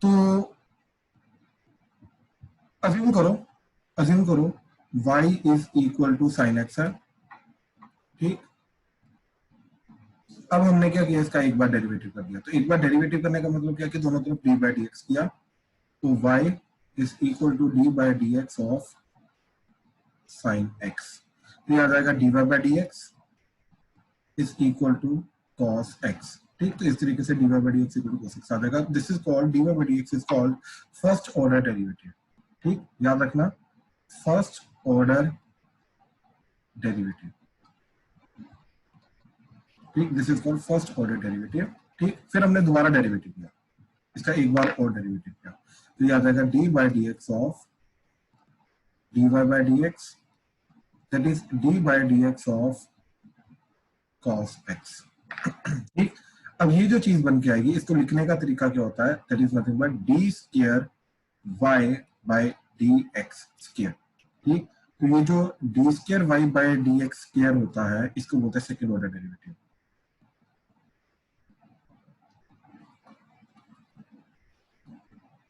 तो अज्यूम करो y is equal to sine x है, ठीक। अब हमने क्या किया, इसका एक बार डेरिवेटिव कर दिया। तो एक बार डेरिवेटिव करने का मतलब क्या कि दोनों तरफ डी बाई डी एक्स किया, तो y is equal to d by d x of sine x. तो ये आ जाएगा d y by d x is equal to cos x, ठीक। तो इस तरीके से d y by d x equal to cos x आ जाएगा। This is called d y by d x is called first order derivative, ठीक। याद रखना, फर्स्ट ऑर्डर डेरिवेटिव, ठीक। This is called first order derivative, ठीक। फिर हमने दोबारा डेरिवेटिव किया, इसका एक बार और डेरिवेटिव किया, तो ये आ जाएगा d by d x of d y by d x, that is d by d x of cos x, ठीक। अब ये जो चीज बन के आएगी, इसको लिखने का तरीका क्या होता है, that is nothing but d square y by d x square, ठीक। तो ये जो d square y by d x square होता है, इसको बोलते हैं सेकंड ऑर्डर डेरिवेटिव,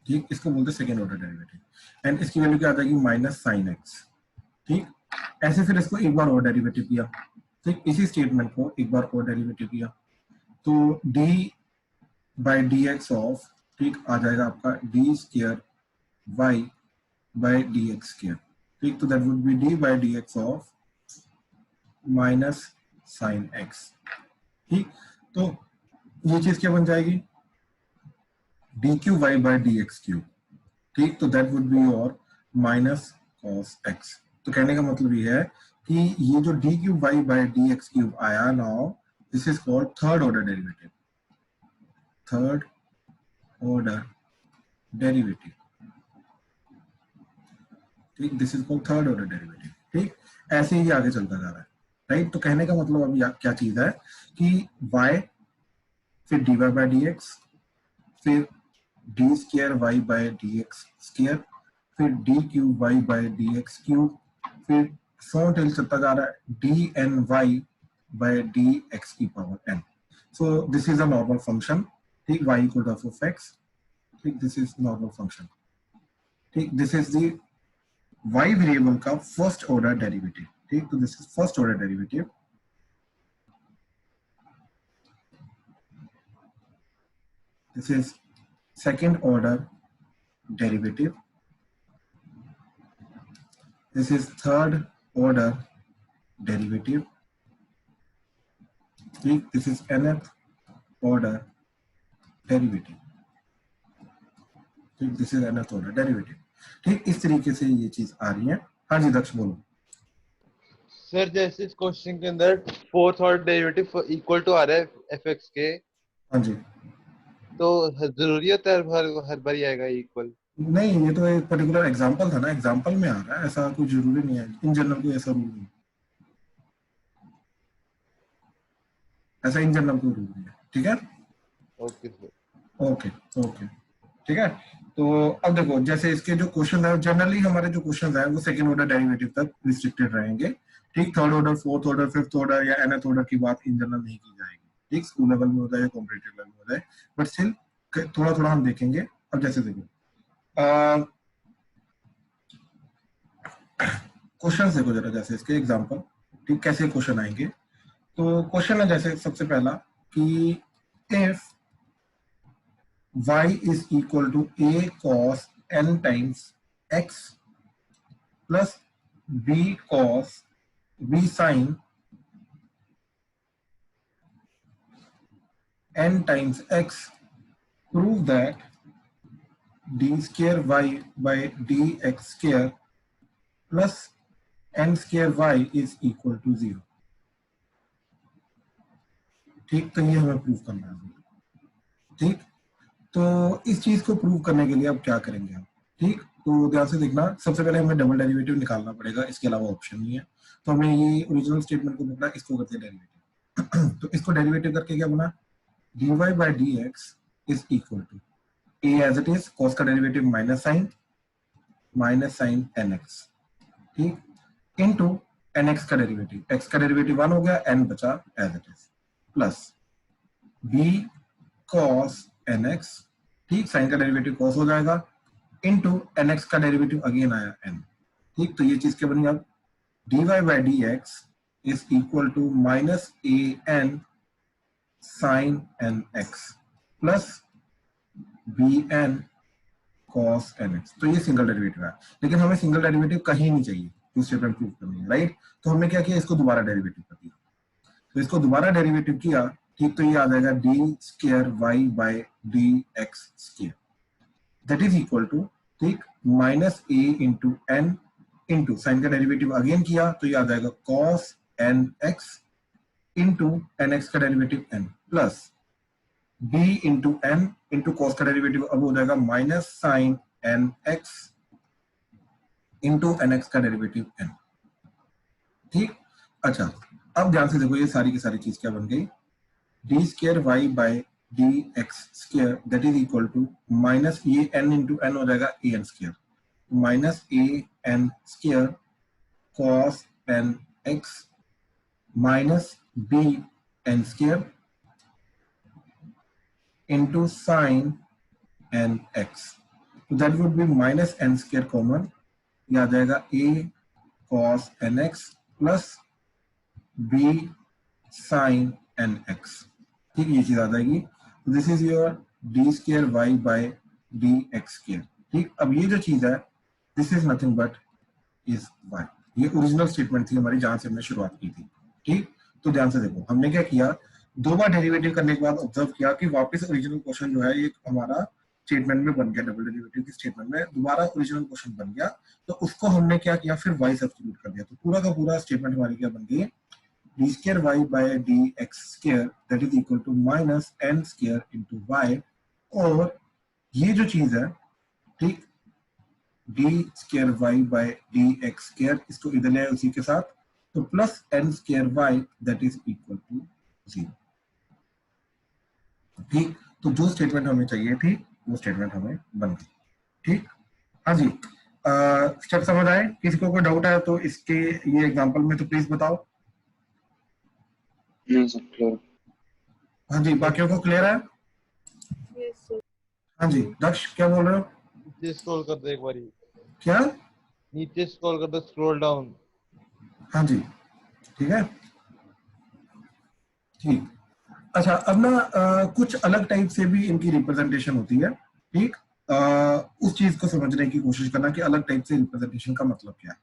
ठीक। इसको बोलते हैं सेकंड ऑर्डर डेरिवेटिव, एंड इसकी वैल्यू क्या आ जाएगी, माइनस साइन एक्स, ठीक। ऐसे फिर इसको एक बार और डेरिवेटिव किया, ठीक। इसी स्टेटमेंट को एक बार और डेरिवेटिव किया, तो d by d x of, ठीक, आ जाएगा आपका d square y by d x square, ठीक। तो that would be d by d x of minus sine x, ठीक। तो ये चीज क्या बन जाएगी, d cube y by d x cube, ठीक। तो that would be your minus cos x. तो कहने का मतलब ये है कि ये जो d cube y by d x cube आया, now this is called third order derivative, third order derivative, ठीक। This is called third order derivative, ठीक। ऐसे ही आगे चलता जा रहा है, राइट। तो कहने का मतलब अभी क्या चीज है कि y फिर d y by d x, फिर d square y by d x square, फिर d cube y by d x cube, फिर सो टेल चलता जा रहा है d n y by d x की power n. So this is a normal function, ठीक। y equal to f of x, ठीक। दिस इज नॉर्मल फंक्शन, ठीक। This is the y variable का फर्स्ट ऑर्डर डेरिवेटिव, ठीक। तो this is first order derivative, this is second order derivative, this is third order derivative, this is nth order derivative, this is nth order derivative, ठीक। इस तरीके से ये चीज आ रही है। हाँ जी दक्ष बोलो। सर जैसे इस क्वेश्चन के अंदर fourth order derivative equal to आ रहा है एफ एक्स के, हाँ जी, तो जरूरी होता है हर बार ही आएगा इक्वल? नहीं, ये तो एक पर्टिकुलर एग्जांपल था ना, एग्जांपल में आ रहा है, ऐसा कुछ जरूरी नहीं है, इन जनरल कोई ऐसा रूल नहीं, ऐसा इन जनरल कोई रूल नहीं है, ठीक है। ओके सर, ओके ओके, ठीक है। तो अब देखो, जैसे इसके जो क्वेश्चन है, जनरली हमारे जो क्वेश्चन है वो सेकंड ऑर्डर डेरिवेटिव तक रिस्ट्रिक्टेड रहेंगे, ठीक। Third order, fourth order, fifth order या nth ऑर्डर की बात इन जनरल नहीं की जाएगी, ठीक। स्कूल लेवल में होता है या कॉम्पिटिटिव लेवल में होता है, बट स्टिल थोड़ा थोड़ा हम देखेंगे। अब जैसे देखो क्वेश्चन देखो जरा, जैसे इसके एग्जाम्पल, ठीक, कैसे क्वेश्चन आएंगे। तो क्वेश्चन है जैसे सबसे पहला कि if y is equal to a cos n times x plus b cos b sin n times x, prove that d square y by dx square plus n square y is equal to 0, ठीक। तो ये हमें prove करना है, ठीक। तो इस चीज को प्रूव करने के लिए अब क्या करेंगे हम, ठीक। तो ध्यान से देखना, सबसे पहले हमें डबल डेरिवेटिव निकालना पड़ेगा, इसके अलावा ऑप्शन नहीं है। तो हमें ये ओरिजिनल स्टेटमेंट को पकड़ा, इसको करते डेरिवेटिव तो इसको डेरिवेटिव करके क्या बना, dy by d x is equal to a as it is, cos का derivative minus sine n x, ठीक, इनटू एन एक्स का डेरिवेटिव, एक्स का डेरिवेटिव 1 हो गया, एन बचा as it is, plus b cos n x ठीक, sine का derivative cos हो जाएगा, इनटू nx का डेरिवेटिव अगेन आया n। ठीक, तो ये चीज क्या बनी अब, dy by dx is equal to minus a n sine n x plus b n cos nx। तो ये सिंगल डेरिवेटिव है, लेकिन हमें सिंगल डेरिवेटिव कहीं नहीं चाहिए, टू स्टेटमेंट प्रूव करनी है, राइट। तो हमने क्या किया, इसको दोबारा डेरिवेटिव कर दिया। तो इसको दोबारा डेरिवेटिव किया, ठीक, तो ये आ जाएगा d square y by d x square that is equal to, ठीक, minus a into n into sine का डेरिवेटिव अगेन किया तो ये आ जाएगा cos n x into n x का derivative n plus b into n into cos का derivative अब हो जाएगा minus sine n x into n x का डेरिवेटिव एन। ठीक, अच्छा अब ध्यान से देखो, ये सारी की सारी चीज क्या बन गई, d square y by d x square that is equal to minus ये एन इंटू एन हो जाएगा a n square minus a n square cos n x minus b n square into sin n x, so that would be minus n square common, ये आ जाएगा a cos n x plus b sin n x। ठीक, ये चीज आ जाएगी, this is your d square y by d x square। ठीक, अब ये जो चीज है this is nothing but is y। ये ओरिजिनल स्टेटमेंट थी हमारी जहां से हमने शुरुआत की थी। ठीक, तो ध्यान से देखो, हमने क्या किया, दो बार डेरिवेटिव करने के बाद ऑब्जर्व किया कि वापस ओरिजिनल क्वेश्चन जो है ये हमारा स्टेटमेंट में बन गया, डबल डेरिवेटिव की स्टेटमेंट में दोबारा ओरिजिनल क्वेश्चन बन गया, तो उसको हमने क्या किया, फिर y सब्स्टिट्यूट कर दिया, तो पूरा का पूरा स्टेटमेंट हमारी क्या बन गई, d square y by d x square that is equal to minus n square into y, और ये जो चीज है, ठीक, d square y by d x square इसको इधर ले आए उसी के साथ, तो plus n square y that is equal to 0। ठीक, तो जो स्टेटमेंट हमें चाहिए थी वो स्टेटमेंट हमें बन गई। ठीक, हाँ जी, स्टेप समझ आए, किसी को कोई डाउट है तो इसके ये एग्जांपल में तो प्लीज बताओ। नहीं सर, क्लियर। हाँ जी, बाकियों को क्लियर है? Yes sir. हाँ जी, दक्ष क्या बोल रहे हो? नीचे स्क्रॉल कर दो एक बारी, क्या? नीचे स्क्रॉल कर दो, स्क्रॉल डाउन। हाँ जी, ठीक है, ठीक। अच्छा, अब ना कुछ अलग टाइप से भी इनकी रिप्रेजेंटेशन होती है। ठीक, उस चीज को समझने की कोशिश करना कि अलग टाइप से रिप्रेजेंटेशन का मतलब क्या है।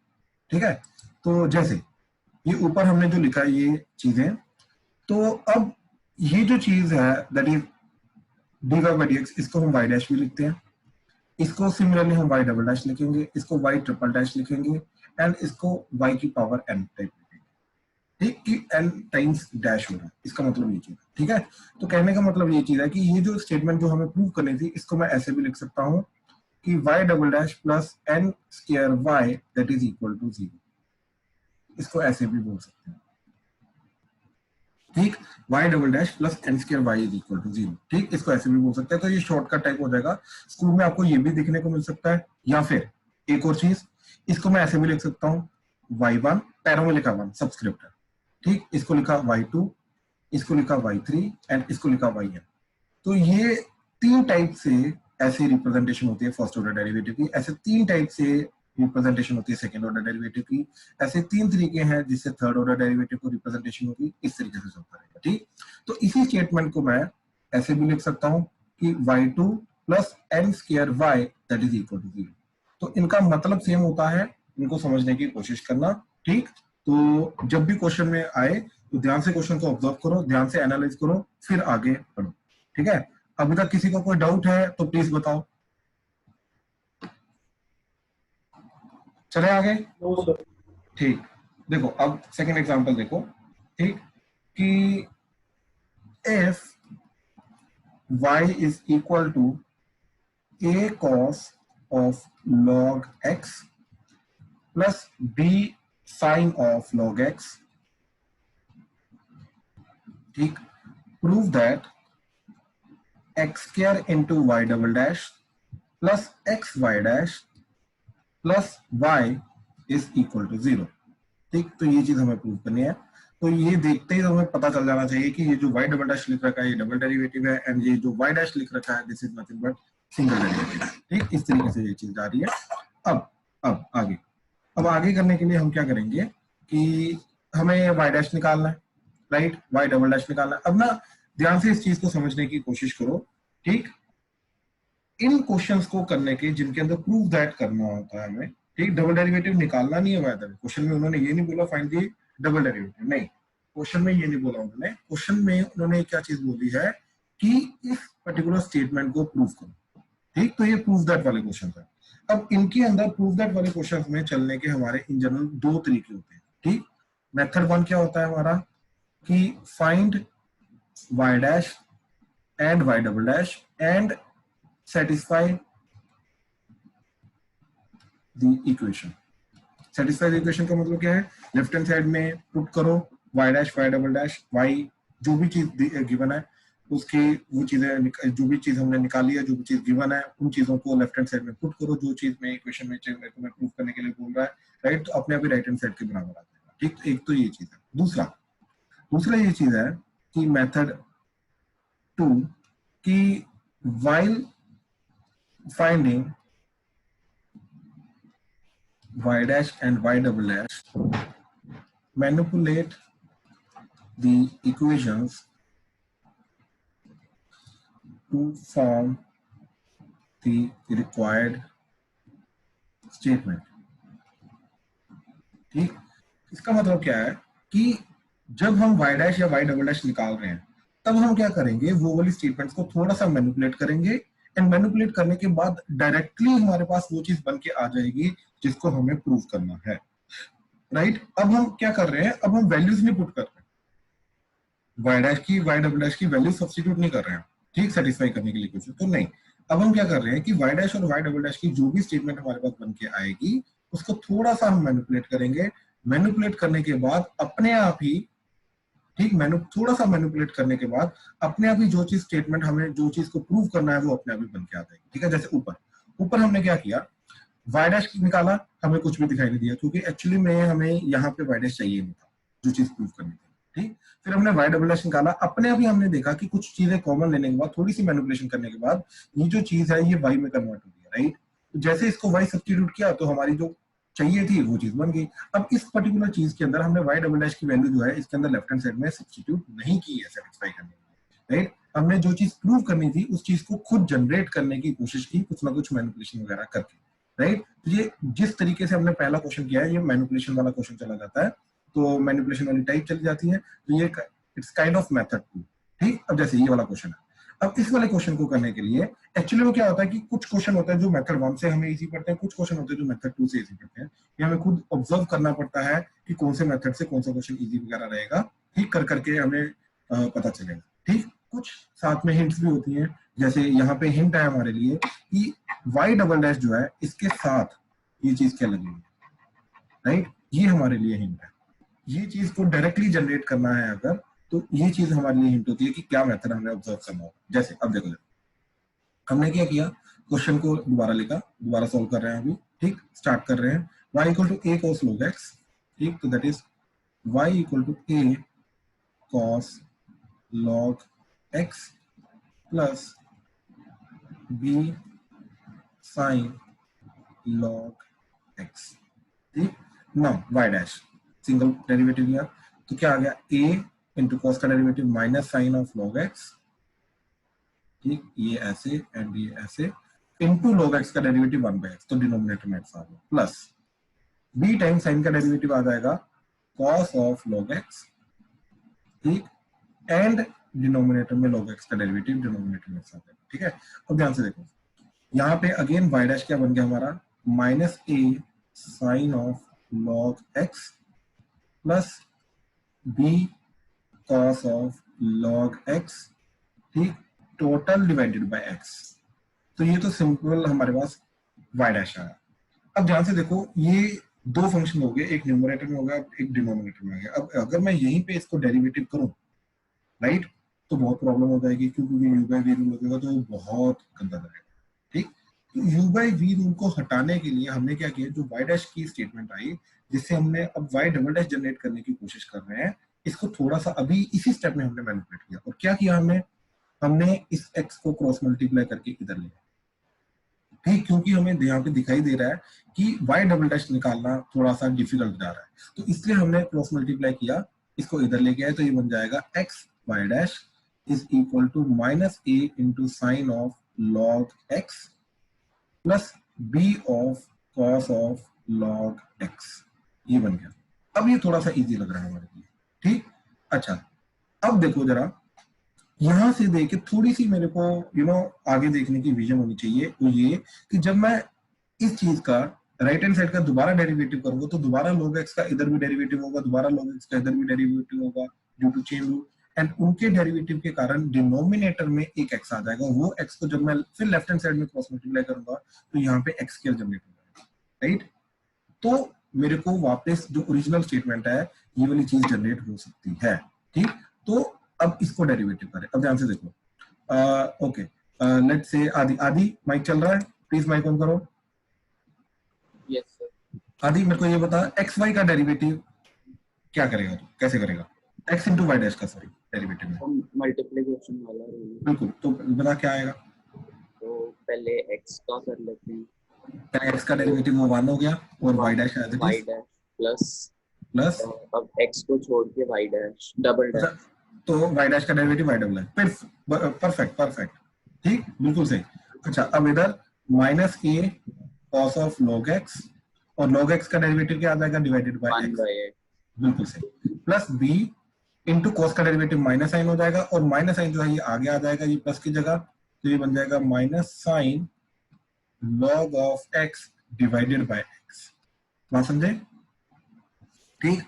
ठीक है, तो जैसे ये ऊपर हमने जो लिखा है ये चीजें, तो अब ये जो चीज है that is d y by d x, इसको हम वाई डैश भी लिखते हैं, इसको सिमिलरली हम वाई डबल डैश लिखेंगे, इसको वाई ट्रिपल डैश लिखेंगे, एंड इसको वाई की पावर एन टाइप लिखेंगे। ठीक, कि एन टाइम्स डैश हो रहा है, इसका मतलब ये चीज है। ठीक है, तो कहने का मतलब ये चीज है कि ये जो स्टेटमेंट जो हमें प्रूव करनी थी इसको मैं ऐसे भी लिख सकता हूं कि y double dash plus n square y that is equal to 0, इसको ऐसे भी बोल सकते हैं। ठीक, y double dash plus n square y is equal to 0। ठीक, इसको ऐसे भी बोल सकते हैं, तो ये शॉर्टकट टाइप हो जाएगा। स्कूल में आपको ये भी देखने को मिल सकता है, या फिर एक और चीज, इसको मैं ऐसे भी लिख सकता हूँ, y1 पैरों में लिखा 1 सब्सक्रिप्ट है, ठीक, इसको लिखा y2, इसको लिखा y3 एंड इसको लिखा yn। तो ये तीन टाइप से ऐसे रिप्रेजेंटेशन होती है फर्स्ट ऑर्डर डेरिवेटिव की, ऐसे तीन टाइप से रिप्रेजेंटेशन होती है सेकंड ऑर्डर डेरिवेटिव की, ऐसे तीन तरीके हैं जिससे थर्ड ऑर्डर डेरिवेटिव को रिप्रेजेंटेशन होगी, इस तरीके से चलता रहेगा। ठीक, तो इसी स्टेटमेंट को मैं ऐसे भी लिख सकता हूं कि y2 plus n square y that is equal to 0। तो इनका मतलब सेम होता है, इनको समझने की कोशिश करना। ठीक, तो जब भी क्वेश्चन में आए तो ध्यान से क्वेश्चन को ऑब्जर्व करो, ध्यान से एनालाइज करो, फिर आगे बढ़ो। ठीक है, अभी तक किसी को कोई डाउट है तो प्लीज बताओ। चले आगे? ठीक, देखो अब सेकंड एग्जांपल देखो। ठीक, कि if y is equal to a cos of log x plus b sin of log x, ठीक, prove that x square into y double dash plus x y dash plus y is equal to 0। ठीक, तो ये चीज हमें prove करनी है। तो ये देखते ही हमें पता चल जाना चाहिए कि ये जो y डबल डैश लिख रखा है ये डबल डेरिवेटिव है, एंड ये जो y डैश लिख रखा है this is nothing but single derivative. ठीक, इस तरीके से ये चीज जा रही है। अब आगे करने के लिए हम क्या करेंगे कि हमें y डैश निकालना है, राइट, y डबल डैश निकालना है। अब ना ध्यान से इस चीज को समझने की कोशिश करो। ठीक, इन क्वेश्चंस को करने के जिनके अंदर प्रूव दैट करना होता है हमें, ठीक, डबल डेरिवेटिव निकालना नहीं है। क्वेश्चन में उन्होंने ये नहीं बोला फाइंड दी डबल डेरिवेटिव, नहीं, क्वेश्चन में ये नहीं बोला उन्होंने। क्वेश्चन में उन्होंने क्या चीज बोली है कि इस पर्टिकुलर स्टेटमेंट को प्रूव करो। ठीक, तो ये प्रूव दैट वाले क्वेश्चन है। अब इनके अंदर प्रूव दैट वाले क्वेश्चन में चलने के हमारे इन जनरल दो तरीके होते हैं। ठीक, मेथड वन क्या होता है हमारा कि find y dash and y double dash and satisfy the equation। satisfy the equation का मतलब क्या है, लेफ्ट हैंड साइड में पुट करो y dash y double dash y, जो भी चीज गिवन है उसकी वो चीजें, जो भी चीज हमने निकाली है, जो भी चीज गिवन है उन चीजों को लेफ्ट हैंड साइड में पुट करो, जो चीज में इक्वेशन में चाहिए तुम्हें प्रूव करने के लिए बोल रहा है, राइट, तो अपने आप ही राइट हैंड साइड के बराबर आ जाएगा। ठीक, तो एक तो ये चीज है। दूसरा ये चीज है कि मेथड टू कि while finding y dash and y double dash, manipulate the equations to form the required statement। ठीक, इसका मतलब क्या है कि जब हम y dash या y double dash निकाल रहे हैं तब हम क्या करेंगे, वो वाली स्टेटमेंट्स को थोड़ा सा मैनिपुलेट करेंगे, एंड मैनिपुलेट करने के बाद डायरेक्टली हमारे पास वो चीज बन के आ जाएगी जिसको हमें प्रूव करना है, राइट। अब हम क्या कर रहे हैं, अब हम वैल्यूज नहीं पुट कर रहे हैं, y डैश की y डबल डैश की वैल्यू सब्स्टिट्यूट नहीं कर रहे हैं, ठीक, सेटिस्फाई करने के लिए कुछ तो नहीं। अब हम क्या कर रहे हैं कि y डैश और y डबल डैश की जो भी स्टेटमेंट हमारे पास बन के आएगी उसको थोड़ा सा हम मैनिपुलेट करेंगे। मैनिपुलेट करने के बाद अपने आप ही, ठीक, थोड़ा सा मैनिपुलेट करने के बाद अपने आप ही जो चीज स्टेटमेंट हमें जो चीज को प्रूव करना है वो अपने आप ही बन के आ जाएगी। ठीक है, जैसे ऊपर हमने क्या किया, y डैश निकाला, हमें कुछ भी दिखाई नहीं दिया क्योंकि एक्चुअली में हमें यहाँ पे y डैश चाहिए नहीं था जो चीज प्रूव करनी थी। ठीक, फिर हमने y डबल डैश निकाला, अपने आप ही हमने देखा कि कुछ चीजें कॉमन लेने के बाद, थोड़ी सी मैनिपुलेशन करने के बाद ये जो चीज है ये y में कन्वर्ट हो गई, राइट। तो जैसे इसको y सब्स्टिट्यूट किया तो हमारी जो चाहिए थी वो चीज बन गई। अब इस पर्टिकुलर चीज के अंदर हमने y डबल डैश की वैल्यू जो है इसके अंदर लेफ्ट हैंड साइड में सब्स्टिट्यूट नहीं की है सेटिस्फाई करने के लिए, राइट। हमने जो चीज प्रूव करनी थी उस चीज को खुद जनरेट करने की कोशिश की, कुछ ना कुछ मैनिपुलेशन वगैरह करके, राइट। तो ये जिस तरीके से हमने पहला क्वेश्चन किया है ये मैनिपुलेशन वाला क्वेश्चन चला जाता है, तो मैनिपुलेशन वाली टाइप चली जाती है, तो ये it's kind of method two. ठीक, अब जैसे ये वाला क्वेश्चन है, अब इस वाले क्वेश्चन को करने के लिए एक्चुअली वो क्या होता है कि कुछ क्वेश्चन होते हैं जो मेथड 1 से हमें इजी पड़ते हैं, कुछ क्वेश्चन होते हैं जो मेथड 2 से इजी पड़ते हैं। ये हमें खुद ऑब्जर्व करना पड़ता है कि कौन से मेथड से कौन सा क्वेश्चन इजी वगैरह रहेगा, ठीक, कर करके हमें पता चलेगा। ठीक, कुछ साथ में हिंट्स भी होती हैं, जैसे यहाँ पे हिंट है हमारे लिए कि y डबल डैश जो है इसके साथ ये चीज क्या लगेगी, राइट, ये हमारे लिए हिंट है। ये चीज को डायरेक्टली जनरेट करना है अगर, तो ये चीज हमारे लिए हिंट होती है कि क्या मेथड हमें ऑब्जर्व करना होगा। जैसे अब देखो हमने क्या किया, क्वेश्चन को दोबारा लिखा, दोबारा सॉल्व कर रहे हैं अभी, ठीक, स्टार्ट कर रहे हैं y equal to a cos log x, ठीक, तो that is y equal to a cos log x plus b sin log x। ठीक, now y dash single derivative लिया तो क्या आ गया, a इंटू कॉस का derivative minus sine of log x, ठीक, ये ऐसे एंड ये ऐसे, इनटू log x का डेरिवेटिव 1/x, तो डिनोमिनेटर में x आ गया, प्लस b टाइम साइन का डेरिवेटिव आ जाएगा cos ऑफ log x, ठीक, एंड डिनोमिनेटर में log x का डेरिवेटिव डिनोमिनेटर में x आ जाएगा। ठीक है, अब ध्यान से देखो यहाँ पे अगेन y डैश क्या बन गया हमारा, minus a sine of log x plus b cos of log x, ठीक, टोटल डिवाइडेड बाय x। तो ये तो सिंपल हमारे पास y डैश आया। अब ध्यान से देखो ये दो फंक्शन हो गए, एक न्यूमरेटर में हो गया, एक डिनोमिनेटर में हो गया। अब अगर मैं यहीं पे इसको डेरिवेटिव करूं, राइट, तो बहुत प्रॉब्लम हो जाएगी क्योंकि u बाई v रूल लगेगा तो बहुत गंदा रहेगा। ठीक, तो u बाई v रूल को हटाने के लिए हमने क्या किया, जो y डैश की स्टेटमेंट आई जिससे हमने अब y डबल डैश जनरेट करने की कोशिश कर रहे हैं, इसको थोड़ा सा अभी इसी स्टेप में हमने मैनिपुलेट किया, और क्या किया हमने इस x को क्रॉस मल्टीप्लाई करके इधर लिया, ठीक, क्योंकि हमें यहाँ पे दिखाई दे रहा है कि y डबल डैश निकालना थोड़ा सा डिफिकल्ट जा रहा है, तो इसलिए हमने क्रॉस मल्टीप्लाई किया, इसको इधर लेके आए, तो ये बन जाएगा x y dash is equal to minus a into sine of log x plus b of cos of log x, ये बन गया। अब ये थोड़ा सा इजी लग रहा है हमारे लिए, ठीक। अच्छा, अब देखो जरा, यहां से देखे थोड़ी सी मेरे को आगे देखने की विजन होनी चाहिए, वो ये कि जब मैं इस चीज का राइट हैंड साइड का दोबारा डेरिवेटिव करूंगा तो दोबारा log x का इधर भी डेरिवेटिव होगा, दोबारा log x का इधर भी डेरिवेटिव होगा due to chain rule, and उनके डेरिवेटिव के कारण डिनोमिनेटर में एक x आ जाएगा, वो x को जब मैं फिर लेफ्ट हैंड साइड में क्रॉस मल्टीप्लाई करूंगा तो यहाँ पे x स्क्वायर जनरेट हो जाएगा, राइट। तो मेरे को वापस जो ओरिजिनल स्टेटमेंट है ये वाली चीज जनरेट हो सकती है, ठीक। तो अब इसको डेरिवेटिव करें, अब ध्यान से देखो, ओके, लेट्स से आदि माइक चल रहा है, प्लीज माइक ऑन करो। Yes sir. आदि मेरे को ये बता, एक्स वाई का डेरिवेटिव क्या करेगा तू, कैसे करेगा, एक्स इंटू वाई डैश का, सॉरी, डेरिवेटिव में मल्टीप्लिकेशन वाला रूल। बिल्कुल, तो बता क्या आएगा। तो पहले x का कर लेते हैं, एक्स का डेरिवेटिव वो 1 हो गया, और वाई डैश है y डैश प्लस, अब x को छोड़ के y डैश डबल डैश, तो वाई डैश का डेरिवेटिव वाई डबल है, परफेक्ट, ठीक, बिल्कुल सही। अच्छा, अब इधर minus a cos of log x, और log x का डेरिवेटिव क्या आ जाएगा, डिवाइडेड बाय x, बिल्कुल सही, प्लस b इंटू कॉस का डेरिवेटिव माइनस साइन हो जाएगा, और माइनस साइन जो है ये आगे आ जाएगा ये प्लस की जगह, तो ये बन जाएगा minus sine log of x divided by x, बात समझे, ठीक।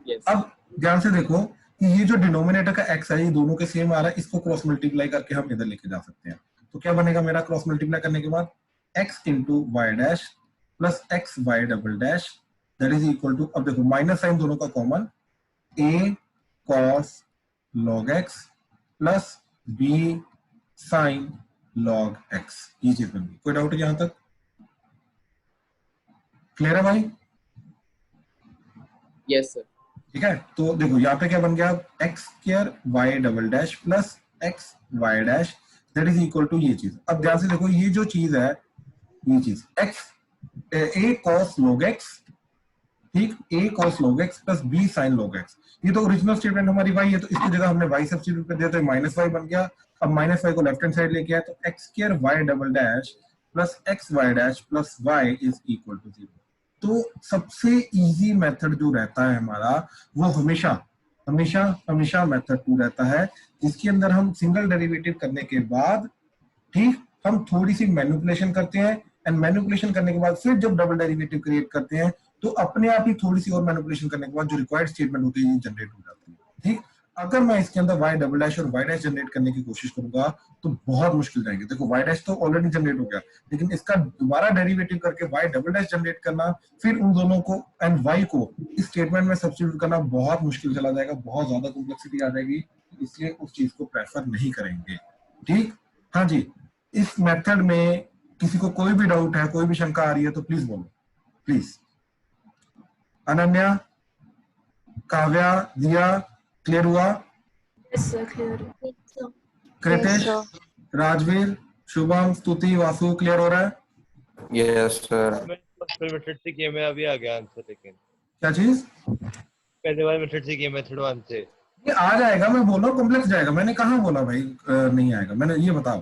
yes. अब ध्यान से देखो कि ये जो डिनोमिनेटर का x है ये दोनों के सेम आ रहा है, इसको क्रॉस मल्टीप्लाई करके हम इधर लेके जा सकते हैं, तो क्या बनेगा मेरा क्रॉस मल्टीप्लाई करने के बाद x into y dash plus x y double dash that is equal to, अब देखो माइनस साइन दोनों का common, a cos log x plus b sin log x, ये चीज बन गई। कोई डाउट है यहां तक, क्लियर है भाई। Yes sir. ठीक है, तो देखो यहाँ पे क्या बन गया, x square y double dash plus x y dash that is equal to ये चीज। अब ध्यान से देखो ये जो चीज है, ये चीज एक्स ए कॉस log x, ठीक, a cos log x plus b sin log x, ये तो ओरिजिनल स्टेटमेंट हमारी y है, तो इसकी जगह हमने y सब्स्टिट्यूट कर दिया तो माइनस y बन गया। अब माइनस y को लेफ्ट हैंड साइड लेके आए तो x square y double dash plus x y dash plus y is equal to 0। तो सबसे इजी मेथड जो रहता है हमारा वो हमेशा हमेशा हमेशा मेथड 2 रहता है, जिसके अंदर हम सिंगल डेरिवेटिव करने के बाद, ठीक, हम थोड़ी सी मैनिपुलेशन करते हैं, एंड मैनिपुलेशन करने के बाद फिर जब डबल डेरिवेटिव क्रिएट करते हैं तो अपने आप ही थोड़ी सी और मैनिपुलेशन करने के बाद जो रिक्वायर्ड स्टेटमेंट होती है ये जनरेट हो जाती है, ठीक। अगर मैं इसके अंदर y डबल डैश और y डैश जनरेट करने की कोशिश करूंगा तो बहुत मुश्किल जाएंगे। देखो y डैश तो ऑलरेडी जनरेट हो गया, लेकिन इसका दोबारा डेरिवेटिव करके y डबल डैश जनरेट करना, फिर उन दोनों को एंड y को इस स्टेटमेंट में सब्स्टिट्यूट करना बहुत मुश्किल चला जाएगा, बहुत ज्यादा कॉम्प्लेक्सिटी आ जाएगी, इसलिए उस चीज को प्रेफर नहीं करेंगे, ठीक। हाँ जी, इस मेथड में किसी को कोई भी डाउट है, कोई भी शंका आ रही है तो प्लीज बोलो, प्लीज। अनन्या, काव्या, दिया, क्लियर हुआ? Yes, sir. Clear. Yes, sir. Kritesh, Rajveer, Shubham, स्तुति, वासु, क्लियर हो रहा है? Yes sir. फिर मेथड से किया, मैं अभी आ गया आंसर, लेकिन क्या चीज? पहले वाले मेथड से किया, मेथड 1 से। ये आ जाएगा, मैं बोल रहा हूँ कॉम्प्लेक्स जाएगा, मैंने कहाँ बोला भाई नहीं आएगा, मैंने ये बता,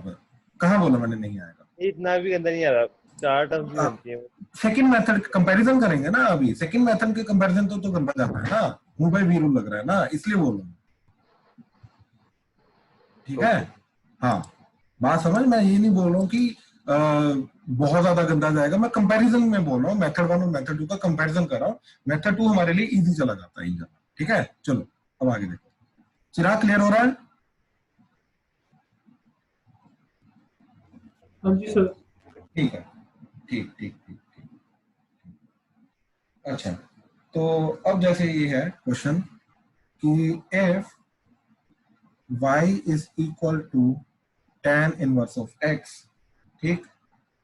कहाँ बोला मैंने नहीं आएगा, इतना भी अंदर नहीं आ रहा, 4 टर्म्स भी बनती है। सेकंड मेथड कंपैरिजन करेंगे ना, अभी सेकंड मेथड के कंपैरिजन तो गंदा जाता है ना, मुंह पे वीरू लग रहा है ना, इसलिए बोल रहा हूँ, ठीक है। हाँ, बात समझ, मैं ये नहीं बोल रहा हूँ कि बहुत ज्यादा गंदा जाएगा, मैं कंपैरिजन में बोल रहा हूँ, मेथड 1 और मेथड 2 का कंपैरिजन कर रहा हूँ, मेथड 2 हमारे लिए इजी चला जाता है, ठीक है। चलो अब आगे देखो, चिराग क्लियर हो रहा है? हाँ जी सर। ठीक है, ठीक ठीक ठीक ठीक। अच्छा, तो अब जैसे ये है क्वेश्चन कि if y is equal to tan inverse of x, ठीक,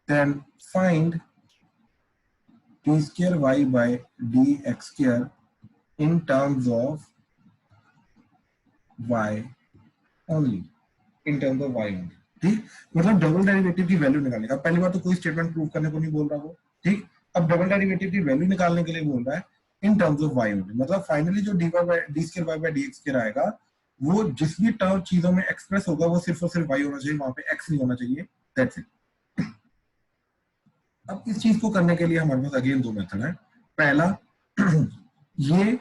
then find d square y by dx square in terms of y only, in terms of y only. ठीक, मतलब डबल डेरिवेटिव की वैल्यू निकालने का। पहली बार तो कोई स्टेटमेंट प्रूव करने को नहीं बोल रहा वो। ठीक, अब डबल डेरिवेटिव की वैल्यू निकालने के लिए बोल रहा है इन टर्म्स ऑफ y ओनली, मतलब फाइनली जो d2y/dx2 आएगा वो जिस भी टर्म चीजों में एक्सप्रेस होगा वो सिर्फ और सिर्फ y होना चाहिए, वहां पे x नहीं होना चाहिए। That's it. अब इस चीज को करने के लिए हमारे पास अगेन दो मेथड है। पहला ये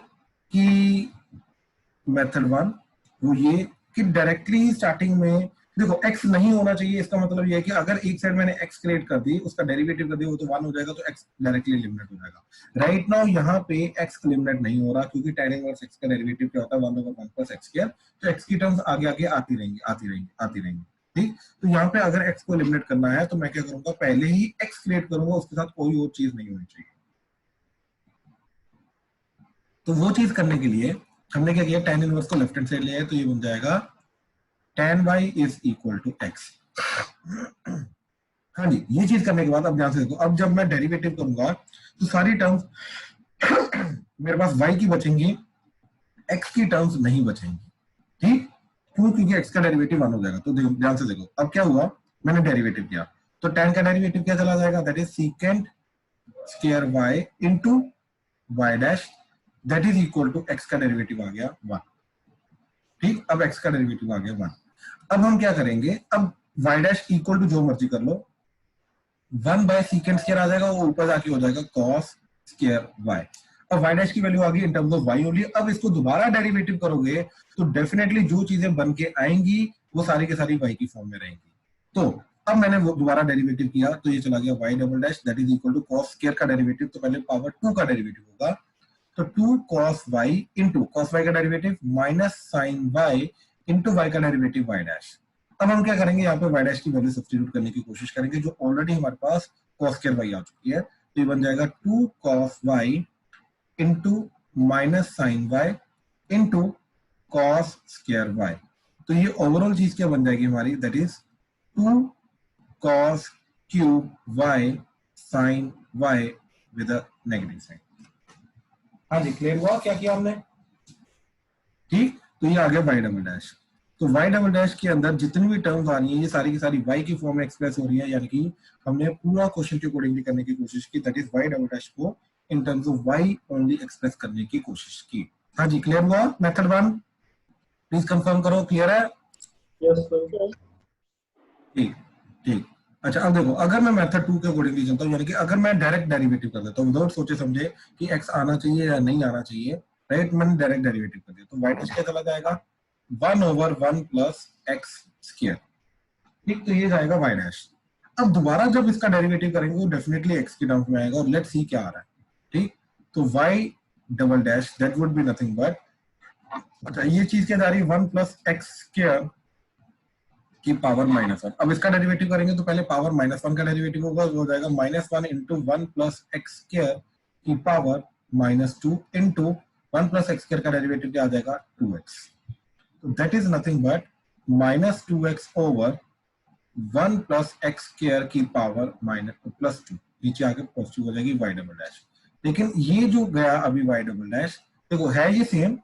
कि मेथड वन, वो ये कि डायरेक्टली स्टार्टिंग में देखो x नहीं होना चाहिए, इसका मतलब ये है कि अगर एक साइड मैंने x क्रिएट कर दी, उसका डेरिवेटिव कर दिया, वो तो 1 हो जाएगा, तो x डायरेक्टली एलिमिनेट हो जाएगा। राइट नाउ यहाँ पे x एलिमिनेट नहीं हो रहा, क्योंकि tan इनवर्स x का डेरिवेटिव क्या होता है 1/1 प्लस x स्क्वायर, तो x की टर्म्स आगे आगे आती रहेंगी। ठीक, तो यहाँ पे अगर x को एलिमिनेट करना है तो मैं क्या करूंगा, पहले ही x क्रिएट करूंगा, उसके साथ कोई और चीज नहीं होनी चाहिए। तो वो चीज करने के लिए हमने क्या किया, tan इनवर्स को लेफ्ट हैंड साइड ले आए, तो ये बन जाएगा tan y is equal to x। हाँ जी, ये चीज करने के बाद अब ध्यान से देखो, अब जब मैं डेरिवेटिव करूंगा तो सारी टर्म्स मेरे पास y की बचेंगी, x की टर्म्स नहीं बचेंगी। ठीक, क्यों? क्योंकि x का डेरिवेटिव 1 हो जाएगा। तो ध्यान से देखो, अब क्या हुआ, मैंने डेरिवेटिव किया तो tan का डेरिवेटिव क्या चला जाएगा, that is secant square y into y dash, that is equal to x का डेरिवेटिव आ गया 1। ठीक, अब x का डेरिवेटिव आ गया 1। अब हम क्या करेंगे, अब y डैश इक्वल टू जो मर्जी कर लो, 1 बाय सीकेंड स्क्वायर आ जाएगा, वो ऊपर जाके हो जाएगा cos स्क्वायर y। अब y डैश की वैल्यू आ गई in terms of y only. अब इसको दोबारा डेरिवेटिव करोगे तो डेफिनेटली जो चीजें बन के आएंगी वो सारी की सारी y की फॉर्म में रहेंगी। तो अब मैंने वो दोबारा डेरिवेटिव किया तो ये चला गया y double dash that is equal to cos square का डेरिवेटिव, तो पहले पावर 2 का डेरिवेटिव होगा, तो 2 cos y into cos y का derivative minus sin y into y का डेरिवेटिव y डैश। अब हम क्या करेंगे, यहाँ पे y डैश की वैल्यू सब्स्टिट्यूट करने की कोशिश करेंगे, जो ऑलरेडी हमारे पास cos स्क्वायर y आ चुकी है, तो ये बन जाएगा 2 cos y into minus sin y into cos square y। तो ये ओवरऑल चीज क्या बन जाएगी हमारी, that is 2 cos cube y sin y with a negative sine. हाँ जी, क्लियर हुआ क्या किया हमने? ठीक, तो ये आ गया y डबल डैश। तो y डबल डैश के अंदर जितनी भी टर्म्स आ रही है ये सारी की सारी y की फॉर्म में एक्सप्रेस हो रही है, यानी कि हमने पूरा क्वेश्चन के अकॉर्डिंगली करने की कोशिश की, that is y double dash को in terms of y only express करने की कोशिश की। हाँ जी, क्लियर हुआ मेथड 1? प्लीज कंफर्म करो, क्लियर है? Yes sir. ठीक ठीक। अच्छा, अब देखो, अगर मैं मेथड 2 के अकॉर्डिंगली चलता हूँ, यानी कि अगर मैं डायरेक्ट डेरिवेटिव कर देता हूँ विदाउट सोचे समझे कि x आना चाहिए या नहीं आना चाहिए, राइट, मैंने डायरेक्ट डेरिवेटिव कर दिया, तो y डैश क्या चला जाएगा 1/1 प्लस x स्क्वायर। ठीक, तो ये जाएगा y डैश। अब दोबारा जब इसका डेरिवेटिव करेंगे वो डेफिनेटली x की टर्म्स में आएगा, और लेट्स सी क्या आ रहा है। ठीक, तो y double dash that would be nothing but, अच्छा ये चीज क्या जा रही है 1 प्लस x स्क्वायर की पावर -1। अब इसका डेरिवेटिव करेंगे तो पहले पावर -1 का डेरिवेटिव होगा, वो हो जाएगा -1 इंटू 1 प्लस एक्स स्क्वायर की power -2 into 1 plus x square का डेरिवेटिव क्या आ जाएगा 2x। तो that is nothing but -2x over 1 plus x square की पावर +2, नीचे आके पॉजिटिव हो जाएगी y डबल डैश। लेकिन ये जो गया अभी y डबल डैश, देखो है ये सेम।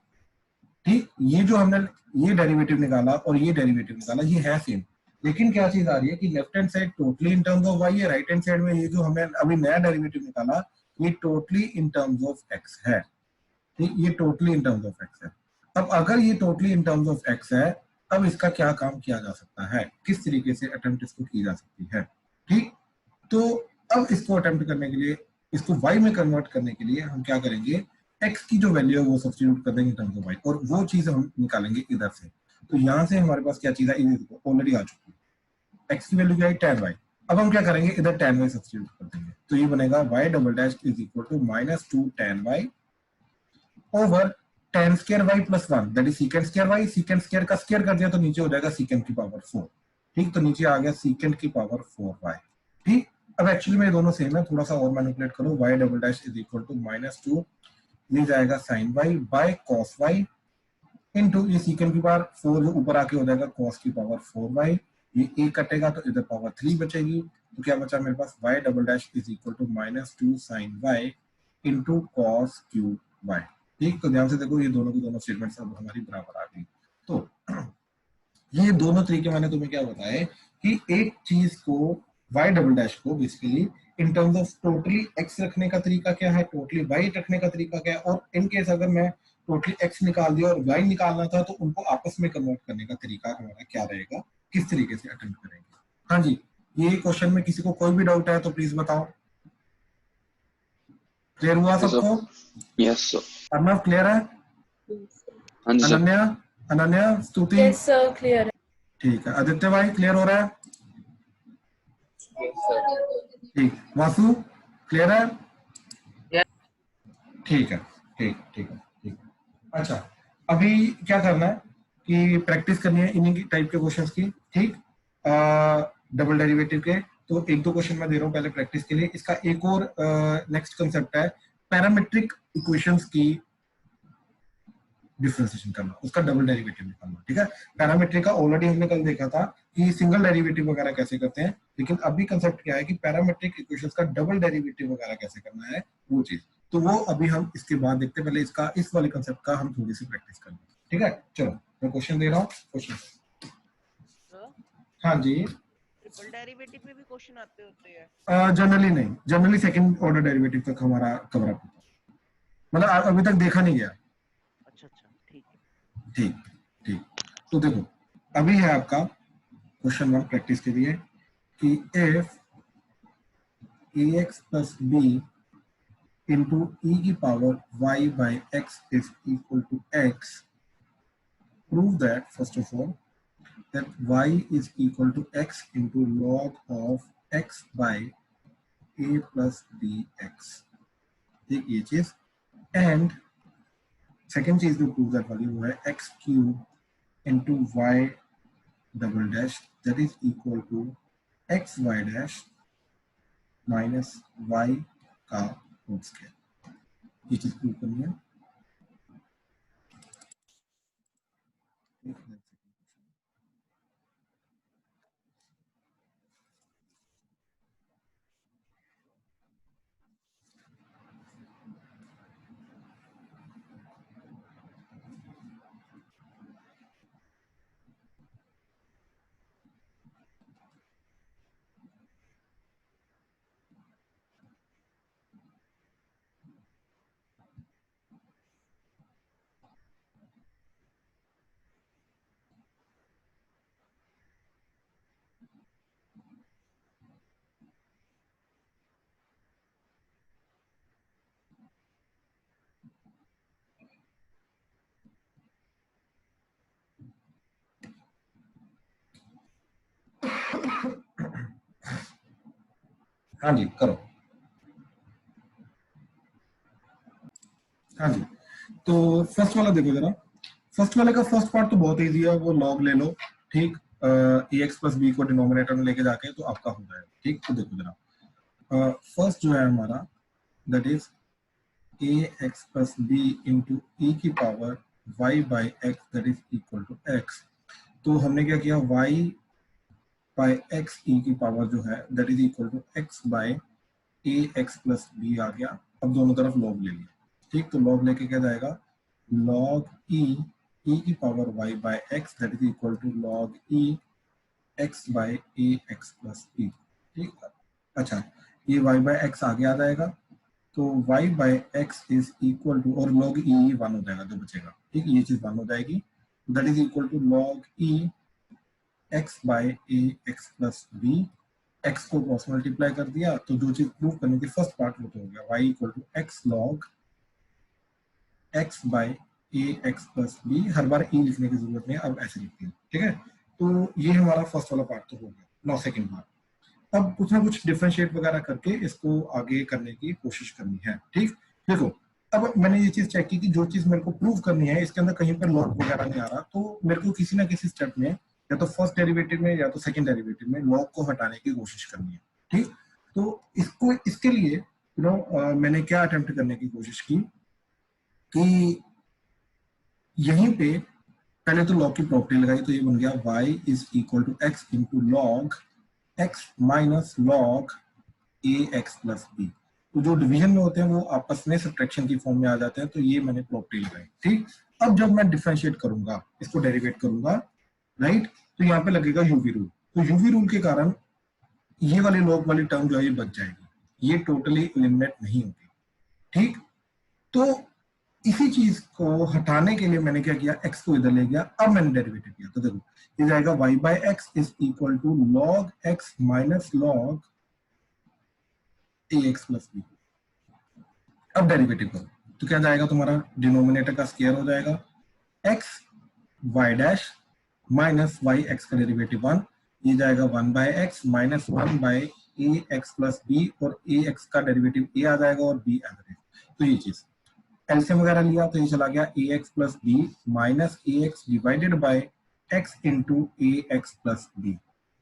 ठीक, ये जो हमने ये डेरिवेटिव निकाला और ये डेरिवेटिव निकाला, ये है सेम, लेकिन क्या चीज आ रही है कि left hand side totally in terms of y है, राइट हैंड साइड में ये जो हमने अभी नया डेरिवेटिव निकाला ये totally in terms of x है। ठीक, ये totally in terms of x है। अब अगर ये totally in terms of x है, अब इसका क्या काम किया जा सकता है, किस तरीके से अटेम्प्ट इसको की जा सकती है। ठीक, तो अब इसको अटेम्प्ट करने के लिए, इसको y में कन्वर्ट करने के लिए हम क्या करेंगे, x की जो वैल्यू है वो सब्स्टिट्यूट कर देंगे टर्म्स ऑफ y, और वो चीज हम निकालेंगे इधर से। तो यहाँ से हमारे पास क्या चीज है, ऑलरेडी आ चुकी है, x की वैल्यू क्या है tan y। अब हम क्या करेंगे, इधर tan y सब्स्टिट्यूट कर देंगे, तो ये बनेगा y double dash is equal to -2 tan y over tan square y plus 1 that is secant square y। secant square का स्क्वायर कर दिया तो नीचे हो जाएगा secant की पावर 4। ठीक, तो नीचे आ गया secant की पावर 4y। ठीक, अब एक्चुअली में ये दोनों सेम है, थोड़ा सा और मैनिपुलेट करो, y double dash is equal to -2 ये जाएगा sin y by cos y into ये secant की पावर 4 जो ऊपर आके हो जाएगा cos की पावर 4y, ये a कटेगा तो इधर पावर 3 बचेगी, तो क्या बचा मेरे पास y double dash is equal to -2 sin y into cos cube y। ठीक, तो ध्यान से देखो ये दोनों की दोनों स्टेटमेंट्स अब हमारी बराबर आ गई। तो ये दोनों तरीके मैंने तुम्हें क्या बताए कि एक चीज को y डबल डैश को basically in terms of totally x रखने का तरीका क्या है, टोटली y रखने का तरीका क्या है, और इन केस अगर मैं टोटली x निकाल दिया और y निकालना था तो उनको आपस में कन्वर्ट करने का तरीका हमारा क्या रहेगा, किस तरीके से अटेम्प्ट करेंगे। हाँ जी, ये क्वेश्चन में किसी को कोई भी डाउट है तो प्लीज बताओ। क्लियर हुआ सबको? Yes sir. अर्नव क्लियर है? हाँ जी सर। अनन्या, अनन्या, स्तुति, यस सर क्लियर है। ठीक है। आदित्य भाई क्लियर हो रहा है? Yes, sir. ठीक। वासु क्लियर है? Yes. ठीक है, ठीक ठीक है, ठीक। अच्छा, अभी क्या करना है कि प्रैक्टिस करनी है इन्हीं टाइप के क्वेश्चंस की, ठीक। डबल डेरिवेटिव के तो एक दो क्वेश्चन मैं दे रहा हूँ पहले प्रैक्टिस के लिए। इसका एक और नेक्स्ट कंसेप्ट है पैरामेट्रिक इक्वेशंस की डिफरेंशिएशन करना, उसका डबल डेरिवेटिव निकालना, ठीक है। पैरामेट्रिक का ऑलरेडी हमने कल देखा था कि सिंगल डेरिवेटिव वगैरह कैसे करते हैं, लेकिन अभी कंसेप्ट क्या है कि पैरामेट्रिक इक्वेशंस का डबल डेरिवेटिव वगैरह कैसे करना है, वो चीज। तो वो अभी हम इसके बाद देखते हैं, पहले इसका इस वाले कंसेप्ट का हम थोड़ी सी प्रैक्टिस कर लेंगे, ठीक है। चलो मैं क्वेश्चन दे रहा हूँ, क्वेश्चन। हाँ जी, ट्रिपल डेरिवेटिव में भी क्वेश्चन आते होते हैं? जनरली नहीं, जनरली सेकंड ऑर्डर डेरिवेटिव तक हमारा कवर अप होता है, मतलब अभी तक देखा नहीं गया। अच्छा अच्छा, ठीक है। ठीक ठीक। तो देखो अभी है आपका क्वेश्चन 1 प्रैक्टिस के लिए कि if ax plus b into e की power y by x is equal to x, prove that first of all that y is equal to x into log of x by a plus bx, एक ये चीज। And second चीज जो prove that वाली वो है x cube into y double dash that is equal to x y dash minus y का whole square, ये चीज प्रूव करनी है। हाँ जी करो। हाँ जी, तो फर्स्ट वाला देखो जरा। फर्स्ट वाले का फर्स्ट पार्ट तो बहुत इजी है, वो लॉग ले लो, ठीक। ए एक्स प्लस बी को डिनोमिनेटर में लेके जाके तो आपका हो जाएगा, ठीक। तो देखो जरा फर्स्ट जो है हमारा that is a x plus b into e की power y by x that is equal to x. तो हमने क्या किया, वाई बाई एक्स ई की पावर जो है that is equal to x by a x plus b आ गया। अब दोनों तरफ लॉग ले लिया, ठीक। तो लॉग लेके क्या जाएगा, लॉग ई की power y by x that is equal to log e x by a x plus b, ठीक। अच्छा, ये वाई बाई एक्स आगे आ जाएगा, तो y by x is equal to, और लॉग ई 1 हो जाएगा जो बचेगा, ठीक। ये चीज 1 हो जाएगी, that is equal to log e x by a x plus b. X को क्रॉस मल्टीप्लाई कर दिया, तो जो चीज प्रूव करने की फर्स्ट पार्ट वो तो हो गया, y equal to x log x by a x plus b. हर बार ई लिखने की जरूरत नहीं, अब ऐसे लिखते हैं, ठीक है। तो ये हमारा फर्स्ट वाला पार्ट तो हो गया। नाउ सेकंड पार्ट, अब कुछ ना कुछ डिफरेंशिएट वगैरह करके इसको आगे करने की कोशिश करनी है, ठीक। देखो अब मैंने ये चीज चेक की कि जो चीज मेरे को प्रूव करनी है इसके अंदर कहीं पर लॉग वगैरह नहीं आ रहा, तो मेरे को किसी ना किसी स्टेप में या तो फर्स्ट डेरिवेटिव में या तो सेकंड डेरिवेटिव में लॉग को हटाने की कोशिश करनी है, ठीक। तो इसको इसके लिए यू नो मैंने क्या अटेम्प्ट करने की कोशिश की कि यहीं पे पहले तो लॉग की प्रॉपर्टी लगाई, तो ये बन गया y is equal to x into log x minus log a x plus b. तो जो डिवीजन में होते हैं वो आपस में सब्ट्रैक्शन की फॉर्म में आ जाते हैं, तो ये मैंने प्रॉपर्टी लगाई, ठीक। अब जब मैं डिफरेंशिएट करूंगा, इसको डेरिवेट करूंगा, राइट, तो यहाँ पे लगेगा यूवी रूल। तो यूवी रूल के कारण ये वाली लॉग वाली टर्म जो है ये बच जाएगी, ये टोटली एलिमिनेट नहीं होगी। ठीक, तो इसी चीज को हटाने के लिए मैंने क्या किया, x को इधर ले गया, अब मैंने डेरिवेटिव किया। तो देखो ये जाएगा y by x is equal to log x minus log ax plus b। अब डेरिवेटिव करो तो क्या जाएगा, तुम्हारा डिनोमिनेटर का स्क्वायर हो जाएगा, x y dash minus y x का डेरिवेटिव 1, ये जाएगा 1 by x minus 1 by ax plus b, और ax का डेरिवेटिव a आ जाएगा और b आ जाएगा। तो ये चीज एलसीएम वगैरह लिया तो ये चला गया ax plus b minus ax divided by x into ax plus b,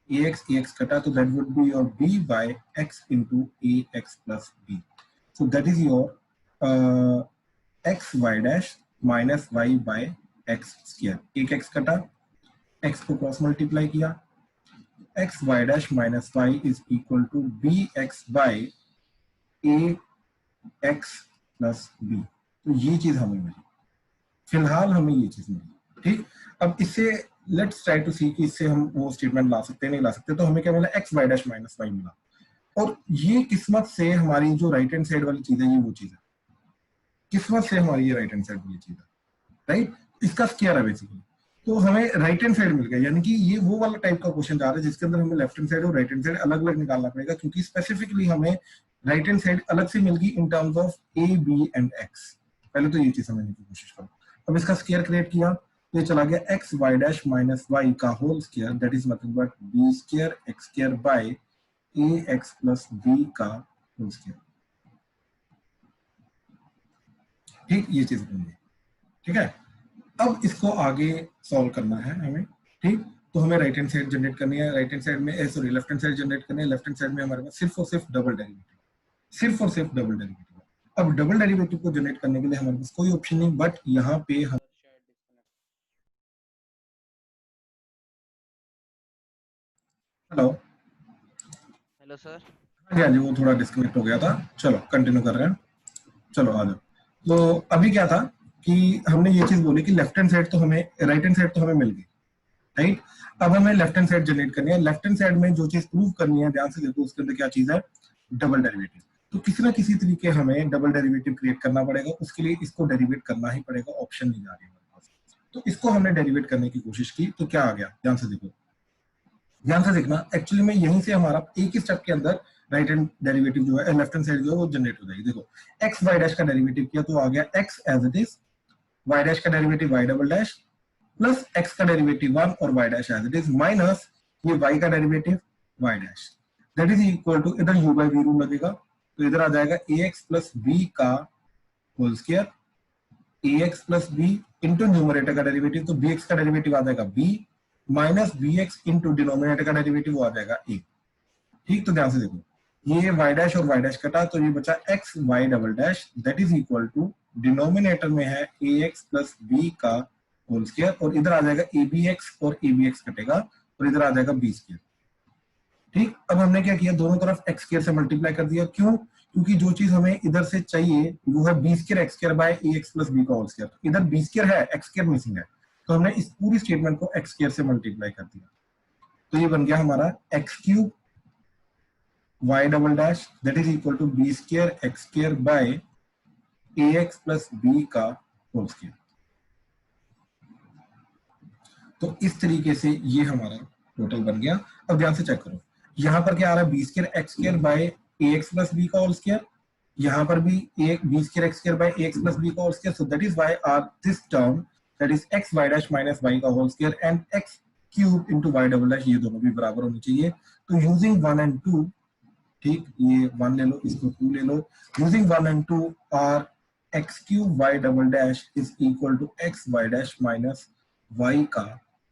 ax कटा तो that would be your b by x into ax plus b। So that is your x y dash minus y by x square, एक x कटा, x को cross multiply किया, x y dash minus y is equal to bx by ax plus b। तो ये चीज हमें मिली, फिलहाल हमें ये चीज मिली। ठीक, अब इससे लेट्स ट्राई टू सी कि इससे हम वो स्टेटमेंट ला सकते हैं नहीं ला सकते। तो हमें क्या मिला, x y dash minus y मिला, और ये किस्मत से हमारी जो राइट हैंड साइड वाली चीज है ये वो चीज है, किस्मत से हमारी ये राइट हैंड साइड वाली चीज है, राइट, इसका स्क्वायर है बेसिकली। तो हमें राइट हैंड साइड मिल गया, यानी कि ये वो वाला टाइप का क्वेश्चन जा रहा है जिसके अंदर हमें लेफ्ट हैंड साइड और राइट हैंड साइड अलग अलग निकालना पड़ेगा, क्योंकि स्पेसिफिकली हमें राइट हैंड साइड अलग से मिल गई in terms of a b and x. पहले तो ये चीज समझने की कोशिश करो। अब इसका स्क्वायर क्रिएट किया, ये चला गया x y dash minus y का whole square, that is nothing but b square x square by a x plus b का होल स्क्वायर। ठीक, ये चीज बन गई। ठीक है, अब इसको आगे सॉल्व करना है हमें। ठीक, तो हमें राइट हैंड साइड जनरेट करनी है, राइट हैंड साइड में sorry left hand side generate करनी है। लेफ्ट हैंड साइड में हमारे पास सिर्फ और सिर्फ डबल डेरिवेटिव, सिर्फ और सिर्फ डबल डेरिवेटिव। अब डबल डेरिवेटिव को जनरेट करने के लिए हमारे पास कोई ऑप्शन नहीं, बट यहाँ पे हम हेलो सर। हाँ जी, वो थोड़ा डिस्कनेक्ट हो गया था। चलो कंटिन्यू कर रहे हैं, चलो आ जाओ। तो अभी क्या था कि हमने ये चीज बोली कि लेफ्ट हैंड साइड तो हमें, राइट हैंड साइड तो हमें मिल गई, राइट। अब हमें लेफ्ट हैंड साइड जनरेट करनी है। लेफ्ट हैंड साइड में जो चीज प्रूव करनी है, ध्यान से देखो, उसके अंदर क्या चीज है, डबल डेरिवेटिव। तो किसी ना किसी तरीके हमें डबल डेरिवेटिव क्रिएट करना पड़ेगा, उसके लिए इसको डेरिवेट करना ही पड़ेगा, ऑप्शन नहीं जा रही हमारे पास। तो इसको हमने डेरिवेट करने की कोशिश की, तो क्या आ गया, ध्यान से देखो, ध्यान से देखना। एक्चुअली में यहीं से हमारा एक ही स्टेप के अंदर राइट हैंड डेरिवेटिव जो है, लेफ्ट हैंड साइड जो है वो जनरेट हो जाएगी। देखो एक्स वाई डैश का डेरिवेटिव किया तो आ गया x as it is, y dash का derivative y double dash plus x का डेरिवेटिव 1 और y dash as it is minus ये वाई का derivative y dash, that is equal to, इधर यू बाई वी रूल लगेगा तो इधर आ जाएगा ax प्लस b का whole square, ax plus b into numerator का डेरिवेटिव, तो bx का डेरिवेटिव आ जाएगा b minus bx into denominator का डेरिवेटिव वो आ जाएगा a। ठीक, तो ध्यान से देखो, ये y डैश और y डैश कटा तो ये बचा x y double dash, that is equal to denominator में है ax प्लस b का होल स्क्वायर, और इधर आ जाएगा abx और abx कटेगा और इधर आ जाएगा b स्क्वायर। ठीक, अब हमने क्या किया, दोनों तरफ एक्स स्क्वायर से मल्टीप्लाई कर दिया। क्यों, क्योंकि जो चीज हमें इधर से चाहिए वो है b square x square by a x plus b का होल स्क्वायर। इधर बी स्क्वायर है, एक्स स्क्वायर मिसिंग है, तो हमने इस पूरी स्टेटमेंट को एक्स स्क्वायर से मल्टीप्लाई कर दिया। तो ये बन गया हमारा x cube y double dash that is equal to b square x square by a x plus b का होल स्क्वायर। तो इस तरीके से ये हमारा टोटल बन गया। अब ध्यान से चेक करो, यहाँ पर क्या आ रहा है, b square x square by a x plus b का होल स्क्वायर, यहाँ पर भी b square x square by a x plus b का whole square. So that is why are this term that is x y dash minus y का whole square and x cube into y double dash, ये दोनों भी बराबर होने चाहिए। तो using 1 and 2, ठीक, ये 1 ले लो, इसको 2 ले लो, using 1 and 2 are x cube y double dash is equal to x y dash minus y का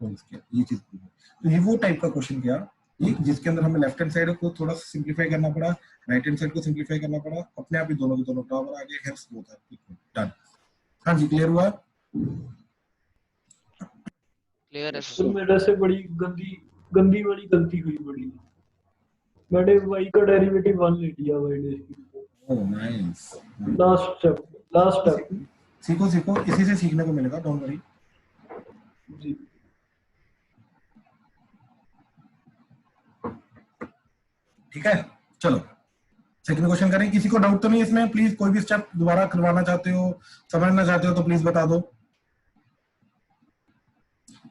होल स्क्वायर। ये चीज, तो ये वो टाइप का क्वेश्चन किया जिसके अंदर हमें लेफ्ट हैंड साइड को थोड़ा सिंप्लीफाई करना पड़ा, राइट हैंड साइड को सिंप्लीफाई करना पड़ा, अपने आप ही दोनों के दोनों बराबर आ गए, hence both are equal. Done, हाँ जी, क्लियर हुआ? क्लियर है तो सर। मेरे से बड़ी गंदी वाली गलती हुई बड़ी, मैंने y का डेरिवेटिव 1 ले लिया y डैश की। ओह नाइस, लास्ट स्टेप सीखो सीखो, इसी से सीखने को मिलेगा, डोंट वरी। जी ठीक है, चलो सेकंड क्वेश्चन करें। किसी को डाउट तो नहीं इसमें? प्लीज कोई भी स्टेप दोबारा करवाना चाहते हो, समझना चाहते हो तो प्लीज बता दो।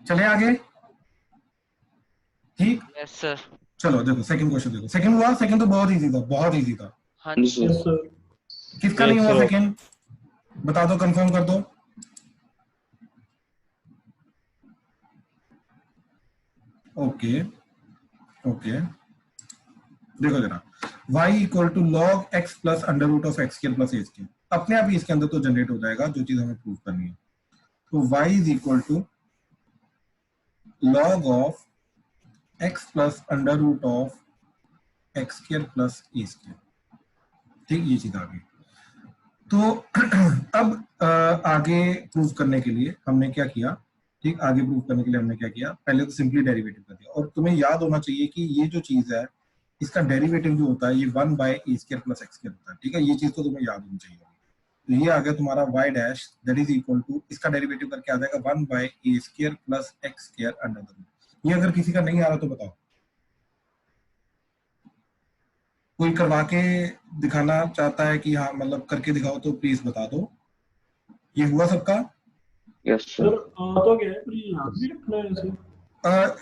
चले आगे, ठीक। Yes sir. चलो देखो सेकंड क्वेश्चन देखो, सेकंड हुआ, सेकंड तो बहुत इजी था, बहुत इजी था। हाँ हाँ जी जी। Yes sir. सर। किसका नहीं हुआ सेकंड? बता दो, कंफर्म कर दो। ओके ओके, देखो जरा, y equal to log x plus under root of x square plus a square, अपने आप ही इसके अंदर तो जनरेट हो जाएगा जो चीज हमें प्रूव करनी है। तो y is equal to log of x plus under root of x square plus a square, ठीक, ये चीज आ गई। तो अब आगे प्रूव करने के लिए हमने क्या किया, ठीक, आगे प्रूव करने के लिए हमने क्या किया, पहले तो सिंपली डेरिवेटिव कर दिया। और तुम्हें याद होना चाहिए कि ये जो चीज है इसका डेरिवेटिव जो होता है ये 1 by a square plus x square होता है, ठीक है, ये चीज तो तुम्हें याद होनी चाहिए। तो ये आ गया तुम्हारा y dash that is equal to, इसका डेरिवेटिव करके आ जाएगा 1 by a square plus x square under the root. ये अगर किसी का नहीं आ रहा तो बताओ, कोई करवा के दिखाना चाहता है कि हाँ मतलब करके दिखाओ तो प्लीज बता दो। ये हुआ सबका? Yes sir sir. तो क्या है, पर ये याद भी रखना है इसे?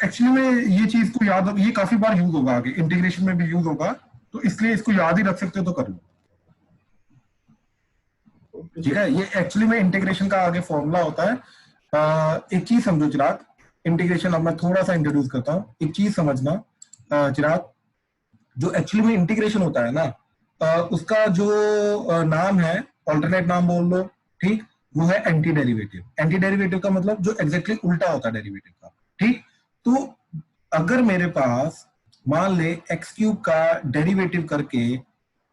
एक्चुअली में ये चीज को याद, ये काफी बार यूज होगा, आगे इंटीग्रेशन में भी यूज होगा, तो इसलिए इसको याद ही रख सकते हो तो कर लो, ओके ठीक है। ये एक्चुअली में इंटीग्रेशन का आगे फॉर्मूला होता है। एक चीज समझो चिराग, इंटीग्रेशन अब मैं थोड़ा सा इंट्रोड्यूस करता हूँ। एक चीज समझना चिराग, जो एक्चुअली में इंटीग्रेशन होता है ना, उसका जो नाम है, ऑल्टरनेट नाम बोल लो, ठीक, वो है एंटी डेरिवेटिव। एंटी डेरिवेटिव का मतलब जो एग्जैक्टली उल्टा होता है डेरिवेटिव का, ठीक। तो अगर मेरे पास मान ले एक्स क्यूब का डेरिवेटिव करके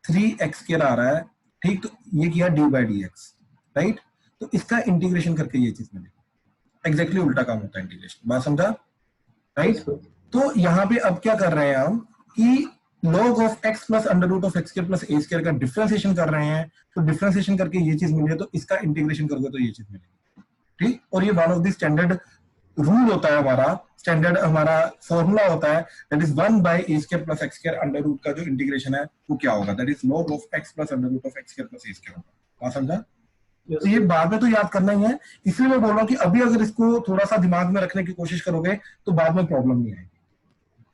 3x स्क्वायर आ रहा है, ठीक, तो ये किया D by d x, right. तो इसका इंटीग्रेशन करके ये चीज मिलेगी, एग्जैक्टली उल्टा काम होता है इंटीग्रेशन, बात समझा, राइट। तो यहाँ पे अब क्या कर रहे हैं हम कि log of x plus under root of x square plus a square का डिफरेंशिएशन कर रहे हैं। तो डिफरेंशिएशन करके ये चीज मिली है, तो इसका इंटीग्रेशन करोगे तो ये चीज मिलेगी, ठीक। और ये one of the standard rule होता है हमारा, स्टैंडर्ड हमारा फॉर्मूला होता है, that is 1 by a square plus x square under root का जो इंटीग्रेशन है वो क्या होगा, that is log of x plus under root of x square plus a square होगा, बात समझा। तो ये बाद में तो याद करना ही है, इसलिए मैं बोल रहा हूँ कि अभी अगर इसको थोड़ा सा दिमाग में रखने की कोशिश करोगे तो बाद में प्रॉब्लम नहीं आएगी,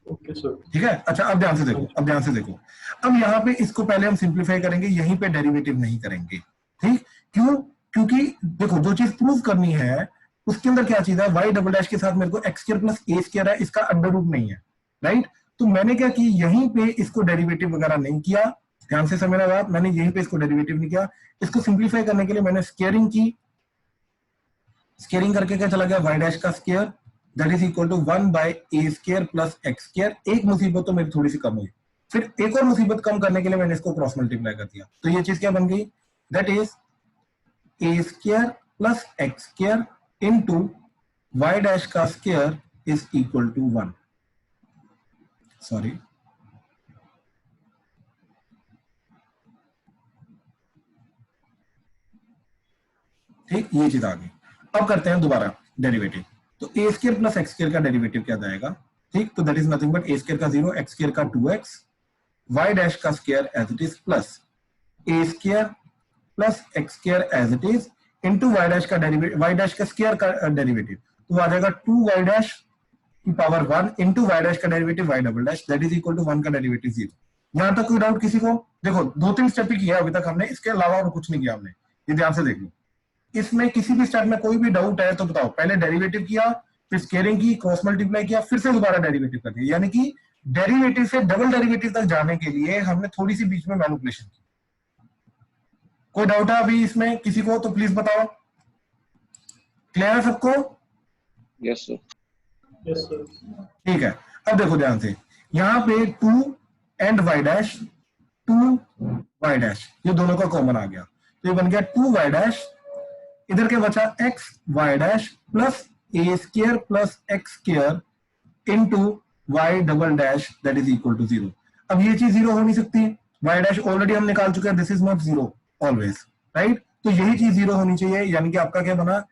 ओके सर। ठीक है। अच्छा अब ध्यान से देखो, अब ध्यान से देखो, अब यहाँ पे इसको पहले हम सिंप्लीफाई करेंगे, यहीं पे डेरिवेटिव नहीं करेंगे, ठीक। क्यों? क्योंकि देखो जो चीज प्रूव करनी है उसके अंदर क्या चीज है, y डबल डैश के साथ मेरे को x square plus a square है, इसका अंडर रूट नहीं है, राइट। तो मैंने क्या की, यहीं पे इसको डेरिवेटिव वगैरह नहीं किया, ध्यान से समझना बात, मैंने यहीं पे इसको डेरिवेटिव नहीं किया। इसको सिंप्लीफाई करने के लिए मैंने स्क्वायरिंग की, स्क्वायरिंग करके क्या चला गया, y डैश का square that is equal to 1 by a square plus x square. एक मुसीबत तो मेरी थोड़ी सी कम हुई, फिर एक और मुसीबत कम करने के लिए मैंने इसको क्रॉस मल्टीप्लाई कर दिया, तो ये चीज क्या बन गई, that is a square plus x square into y dash का square is equal to 1, sorry ठीक, ये चीज आ गई। अब करते हैं दोबारा डेरिवेटिव, तो a square plus x square का डेरिवेटिव क्या जाएगा, ठीक, तो that is nothing but a square का 0, एक्स स्क्वायर का 2x, y डैश का square as it is plus a square plus x square as it is into y dash का derivative, y dash का square का derivative, तो आ जाएगा 2y dash की पावर 1 इनटू y डैश का derivative y double dash that is equal to 1 का derivative 0। यहां तक कोई डाउट किसी को? देखो 2-3 स्टेप ही किया अभी तक हमने, इसके अलावा और कुछ नहीं किया हमने, ये ध्यान से देख लो। इसमें किसी भी स्टेप में कोई भी डाउट है तो बताओ, पहले डेरिवेटिव किया, फिर स्क्वायरिंग की, क्रॉस मल्टीप्लाई किया, फिर से दोबारा डेरिवेटिव कर दिया, यानी कि डेरिवेटिव से डबल डेरिवेटिव तक जाने के लिए हमने थोड़ी सी बीच में मैनिपुलेशन की। कोई डाउट है अभी इसमें किसी को? तो प्लीज बताओ, क्लियर है सबको? Yes sir. Yes sir. ठीक है। अब देखो ध्यान से, यहाँ पे 2 and y dash, 2y dash, ये दोनों का कॉमन आ गया, तो ये बन गया 2y डैश, इधर के बचा x y dash plus a square plus x square into y double dash that is equal to 0। अब ये चीज 0 हो नहीं सकती, y डैश ऑलरेडी हम निकाल चुके हैं, this is not 0 always, right. तो यही चीज जीरो होनी चाहिए, यानी कि आपका क्या बना,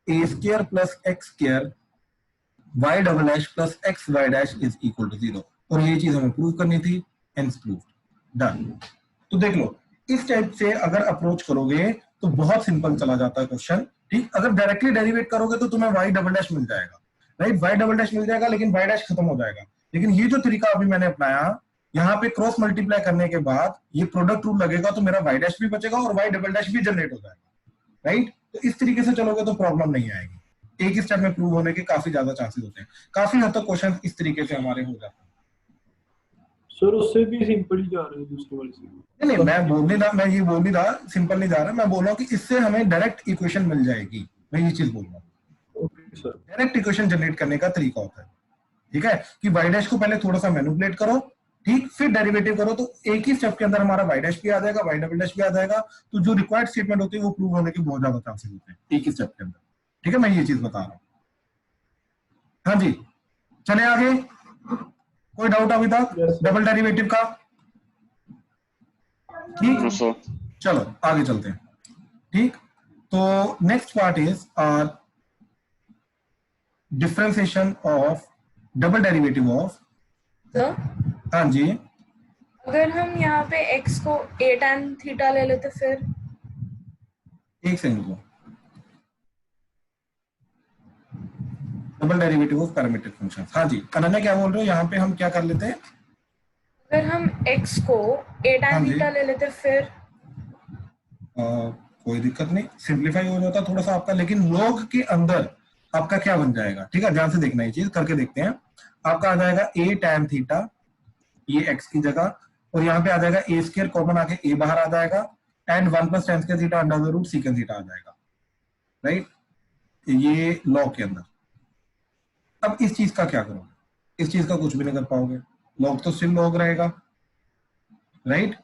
a square plus x square y double dash plus x y dash is equal to zero, और ये चीज हमें प्रूव करनी थी, हेंस प्रूव्ड, डन। तो देख लो इस टाइप से अगर अप्रोच करोगे तो बहुत सिंपल चला जाता है क्वेश्चन, ठीक। अगर डायरेक्टली डेरिवेट करोगे तो तुम्हें वाई डबल डैश मिल जाएगा, राइट, वाई डबल डैश मिल जाएगा, लेकिन वाई डैश खत्म हो जाएगा। लेकिन ये जो तरीका अभी मैंने अपनाया, यहाँ पे क्रॉस मल्टीप्लाई करने के बाद ये प्रोडक्ट रूल लगेगा तो मेरा वाई डैश भी बचेगा और वाई डबल डैश भी जनरेट हो जाएगा, राइट। तो इस तरीके से चलोगे तो प्रॉब्लम नहीं आएगी, एक ही स्टेप में प्रूव होने के काफी ज्यादा चांसेस होते हैं, काफी हद तक क्वेश्चन इस तरीके से हमारे हो जाते हैं। सर उससे भी सिंपल ही जा रहे हैं दूसरे वाले से। नहीं, मैं ये बोल नहीं रहा सिंपल नहीं जा रहा, मैं बोल रहा हूँ कि इससे हमें डायरेक्ट इक्वेशन मिल जाएगी, मैं ये चीज बोल रहा हूँ। Okay sir. Direct equation generate करने का तरीका होता है, ठीक है, कि वाई डैश को पहले थोड़ा सा मैनिपुलेट करो, ठीक, फिर डेरिवेटिव करो, तो एक ही स्टेप के अंदर हमारा वाई डैश भी आ जाएगा, वाई डबल डैश भी आ जाएगा, तो जो रिक्वायर्ड स्टेटमेंट होती है वो प्रूव होने के बहुत ज्यादा चांसेस होते हैं एक ही स्टेप के अंदर, ठीक है, मैं ये चीज बता रहा हूँ। हाँ जी, चले आगे, कोई डाउट अभी तक डबल डेरिवेटिव का? ठीक, नो सर। चलो आगे चलते हैं, ठीक। तो next part is differentiation of double derivative of, sir हाँ जी, अगर हम यहाँ पे x को a tan थीटा ले लेते फिर? एक सेकंड को, double derivative of parametric function, हाँ जी अनन्या क्या बोल रहे हो, यहाँ पे हम क्या कर लेते हैं, अगर हम x को a हाँ tan जी। थीटा ले लेते फिर? कोई दिक्कत नहीं, सिंप्लीफाई हो जाता थोड़ा सा आपका, लेकिन लॉग के अंदर आपका क्या बन जाएगा, ठीक है, ध्यान से देखना ये चीज करके देखते हैं। आपका आ जाएगा a tan थीटा, ये x की जगह, और यहाँ पे आ जाएगा a स्क्वायर कॉमन आके a बाहर आ जाएगा, and 1 plus tan square theta under the root secant theta आ जाएगा, राइट, ये लॉग के अंदर। अब इस चीज का क्या करोगे, इस चीज का कुछ भी नहीं कर पाओगे, लॉग तो स्टिल लॉग रहेगा, राइट।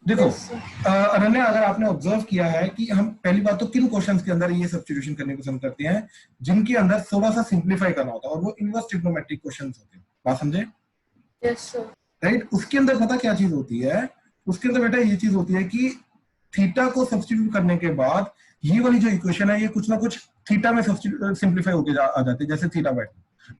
देखो अनन्या, अगर आपने ऑब्जर्व किया है कि हम पहली बात तो किन क्वेश्चंस के अंदर ये सब्स्टिट्यूशन करने को पसंद करते हैं, जिनके अंदर थोड़ा सा सिंप्लीफाई करना होता है, और वो इनवर्स ट्रिग्नोमेट्रिक क्वेश्चंस होते हैं, बात समझे, यस सर। राइट। उसके अंदर पता क्या चीज होती है, उसके अंदर बेटा ये चीज होती है कि थीटा को सब्स्टिट्यूट करने के बाद ये वाली जो इक्वेशन है ये कुछ ना कुछ थीटा में सिंप्लीफाई होके आ जाती है, जैसे थीटा बाय।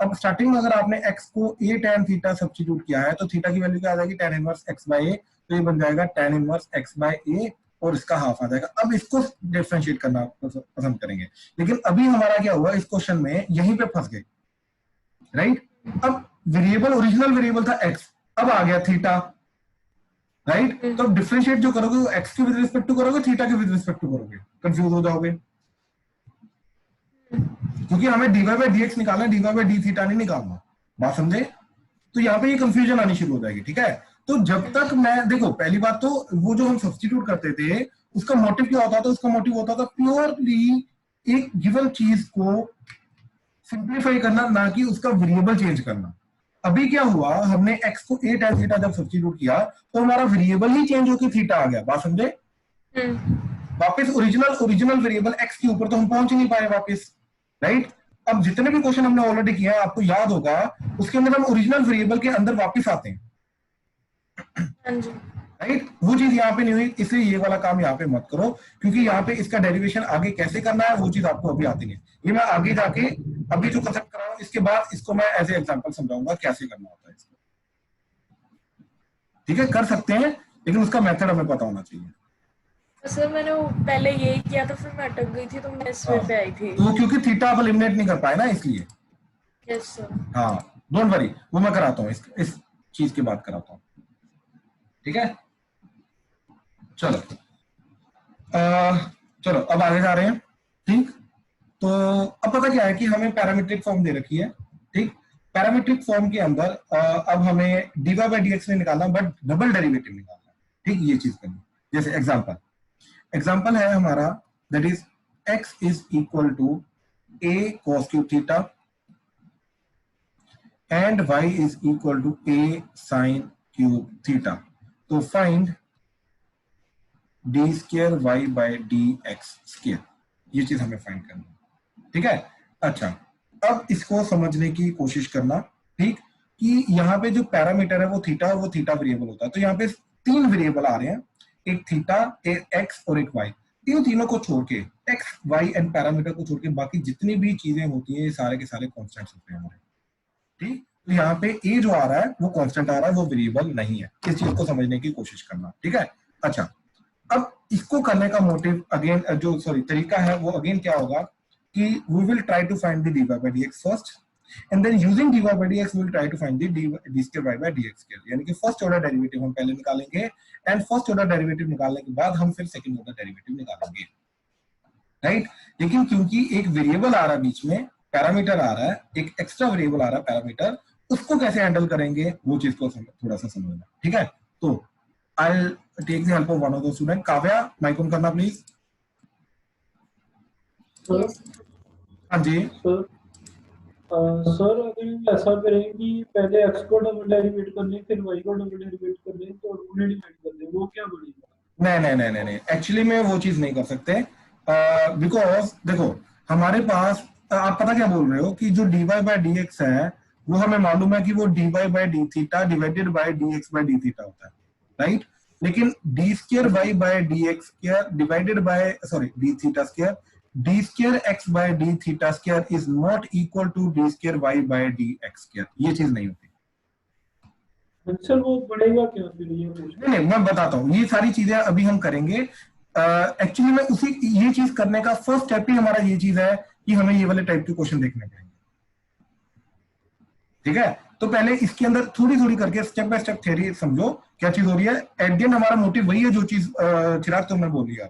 अब स्टार्टिंग में अगर आपने x को a tan थीटा सब्स्टिट्यूट किया है तो थीटा की वैल्यू क्या आ जाएगी, tan inverse x by a, तो ये बन जाएगा tan inverse x by a और इसका हाफ आ जाएगा। अब इसको डिफरेंशिएट करना पसंद करेंगे, लेकिन अभी हमारा क्या हुआ, इस क्वेश्चन में यहीं पे फंस गए, राइट। अब वेरिएबल, ओरिजिनल वेरिएबल था x, अब आ गया थीटा, राइट। तो डिफरेंशिएट जो करोगे वो x के विद रिस्पेक्ट टू करोगे, थीटा के विद रिस्पेक्ट टू करोगे, कंफ्यूज हो जाओगे, क्योंकि हमें dy बाय dx निकालना है, dy बाय d थीटा नहीं निकालना, बात समझे। तो यहाँ पे ये कंफ्यूजन आनी शुरू हो जाएगी, ठीक है। तो जब तक मैं, देखो पहली बात तो वो जो हम सब्स्टिट्यूट करते थे उसका मोटिव क्या होता था, उसका मोटिव होता था प्योरली एक गिवन चीज को सिंप्लीफाई करना, ना कि उसका वेरिएबल चेंज करना। अभी क्या हुआ, हमने x को a tan थीटा जब सब्स्टिट्यूट किया तो हमारा वेरिएबल ही चेंज होकर थीटा आ गया, बात समझे। वापस ओरिजिनल वेरिएबल x के ऊपर तो हम पहुंच ही नहीं पाए वापस, राइट। अब जितने भी क्वेश्चन हमने ऑलरेडी किया है आपको याद होगा, उसके अंदर हम ओरिजिनल वेरिएबल के अंदर वापस आते हैं, राइट। वो चीज यहाँ पे नहीं हुई, इसलिए ये वाला काम यहाँ पे मत करो, क्योंकि यहाँ पे इसका डेरिवेशन आगे कैसे करना है वो चीज आपको अभी आती नहीं है। ये मैं आगे जाके अभी जो कंसेप्ट कर रहा हूँ इसके बाद इसको मैं एज ए एग्जांपल समझाऊंगा कैसे करना होता है इसको, ठीक है। कर सकते हैं लेकिन उसका मेथड हमें पता होना चाहिए। सर मैंने वो पहले यही किया था, फिर मैं अटक गई थी, तो मैं इस वे पे आई थी। तो क्योंकि थीटा आप एलिमिनेट नहीं कर पाए ना, इसलिए। Yes sir. हाँ डोंट वरी, वो मैं कराता हूँ, इस चीज की बात कराता हूँ, ठीक है। चलो चलो अब आगे जा रहे हैं, ठीक। तो अब पता क्या है कि हमें पैरामीट्रिक फॉर्म दे रखी है, ठीक। पैरामीट्रिक फॉर्म के अंदर अब हमें dy बाय dx नहीं निकालना, बट डबल डेरिवेटिव निकालना, ठीक। ये चीज करनी, जैसे एग्जांपल है हमारा, that is x is equal to a cos cube theta and y is equal to a sin cube theta. तो find d square y by d x square, ये चीज हमें फाइंड करनी है, ठीक है। अच्छा, अब इसको समझने की कोशिश करना, ठीक, कि यहाँ पे जो पैरामीटर है वो थीटा और वो थीटा वेरिएबल होता है। तो यहाँ पे 3 वेरिएबल आ रहे हैं, एक थीटा, एक एक्स और एक वाई। इन तीनों को छोड़ के एक्स वाई एंड पैरामीटर को छोड़ के बाकी जितनी भी चीजें होती हैं ये सारे के सारे कॉन्स्टेंट्स होते हैं हमारे, ठीक। तो यहाँ पे ए जो आ रहा है वो कांस्टेंट आ रहा है, वो वेरिएबल नहीं है। इस चीज को समझने की कोशिश करना, ठीक है। अच्छा, अब इसको करने का मोटिव अगेन जो तरीका है वो अगेन क्या होगा कि we will try to find the dy by dx first and then using dy by dx we will try to find the d square y by dx square, यानी कि first order derivative हम पहले निकालेंगे and first order derivative निकालने के बाद हम फिर सेकंड ऑर्डर डेरिवेटिव निकालेंगे, राइट। लेकिन क्योंकि एक वेरिएबल आ रहा है बीच में, पैरामीटर आ रहा है, एक एक्स्ट्रा वेरिएबल आ रहा है पैरामीटर, उसको कैसे हैंडल करेंगे वो चीज को थोड़ा सा समझना, ठीक है। तो I take the help of one of the student. Kavya, mic on करना प्लीज। सर हाँ जी सर सर अगर हम ऐसा करें कि पहले x को डबल डेरिवेट कर लें फिर y को डबल डेरिवेट कर लें तो उन्हें डिवाइड कर लें, वो क्या बनेगा? नहीं, एक्चुअली में वो चीज नहीं कर सकते, बिकॉज देखो हमारे पास आप पता क्या बोल रहे हो कि जो dy by dx है वो हमें मालूम है कि वो dy by d theta divided by dx by d theta होता है, राइट। लेकिन d square y by dx square divided by d theta square d square x by d theta square is not equal to d square y by dx square, ये चीज नहीं होती। Sir वो बढ़ेगा क्या फिर ये पूछ? नहीं, मैं बताता हूँ, ये सारी चीजें अभी हम करेंगे। एक्चुअली में उसी ये चीज करने का फर्स्ट स्टेप ही हमारा ये चीज है कि हमें ये वाले टाइप के क्वेश्चन देखने पड़ेंगे, ठीक है। तो पहले इसके अंदर थोड़ी थोड़ी करके स्टेप बाय स्टेप थ्योरी समझो क्या चीज हो रही है। एट द एंड हमारा मोटिव वही है जो चीज चिराग तुमने बोली है,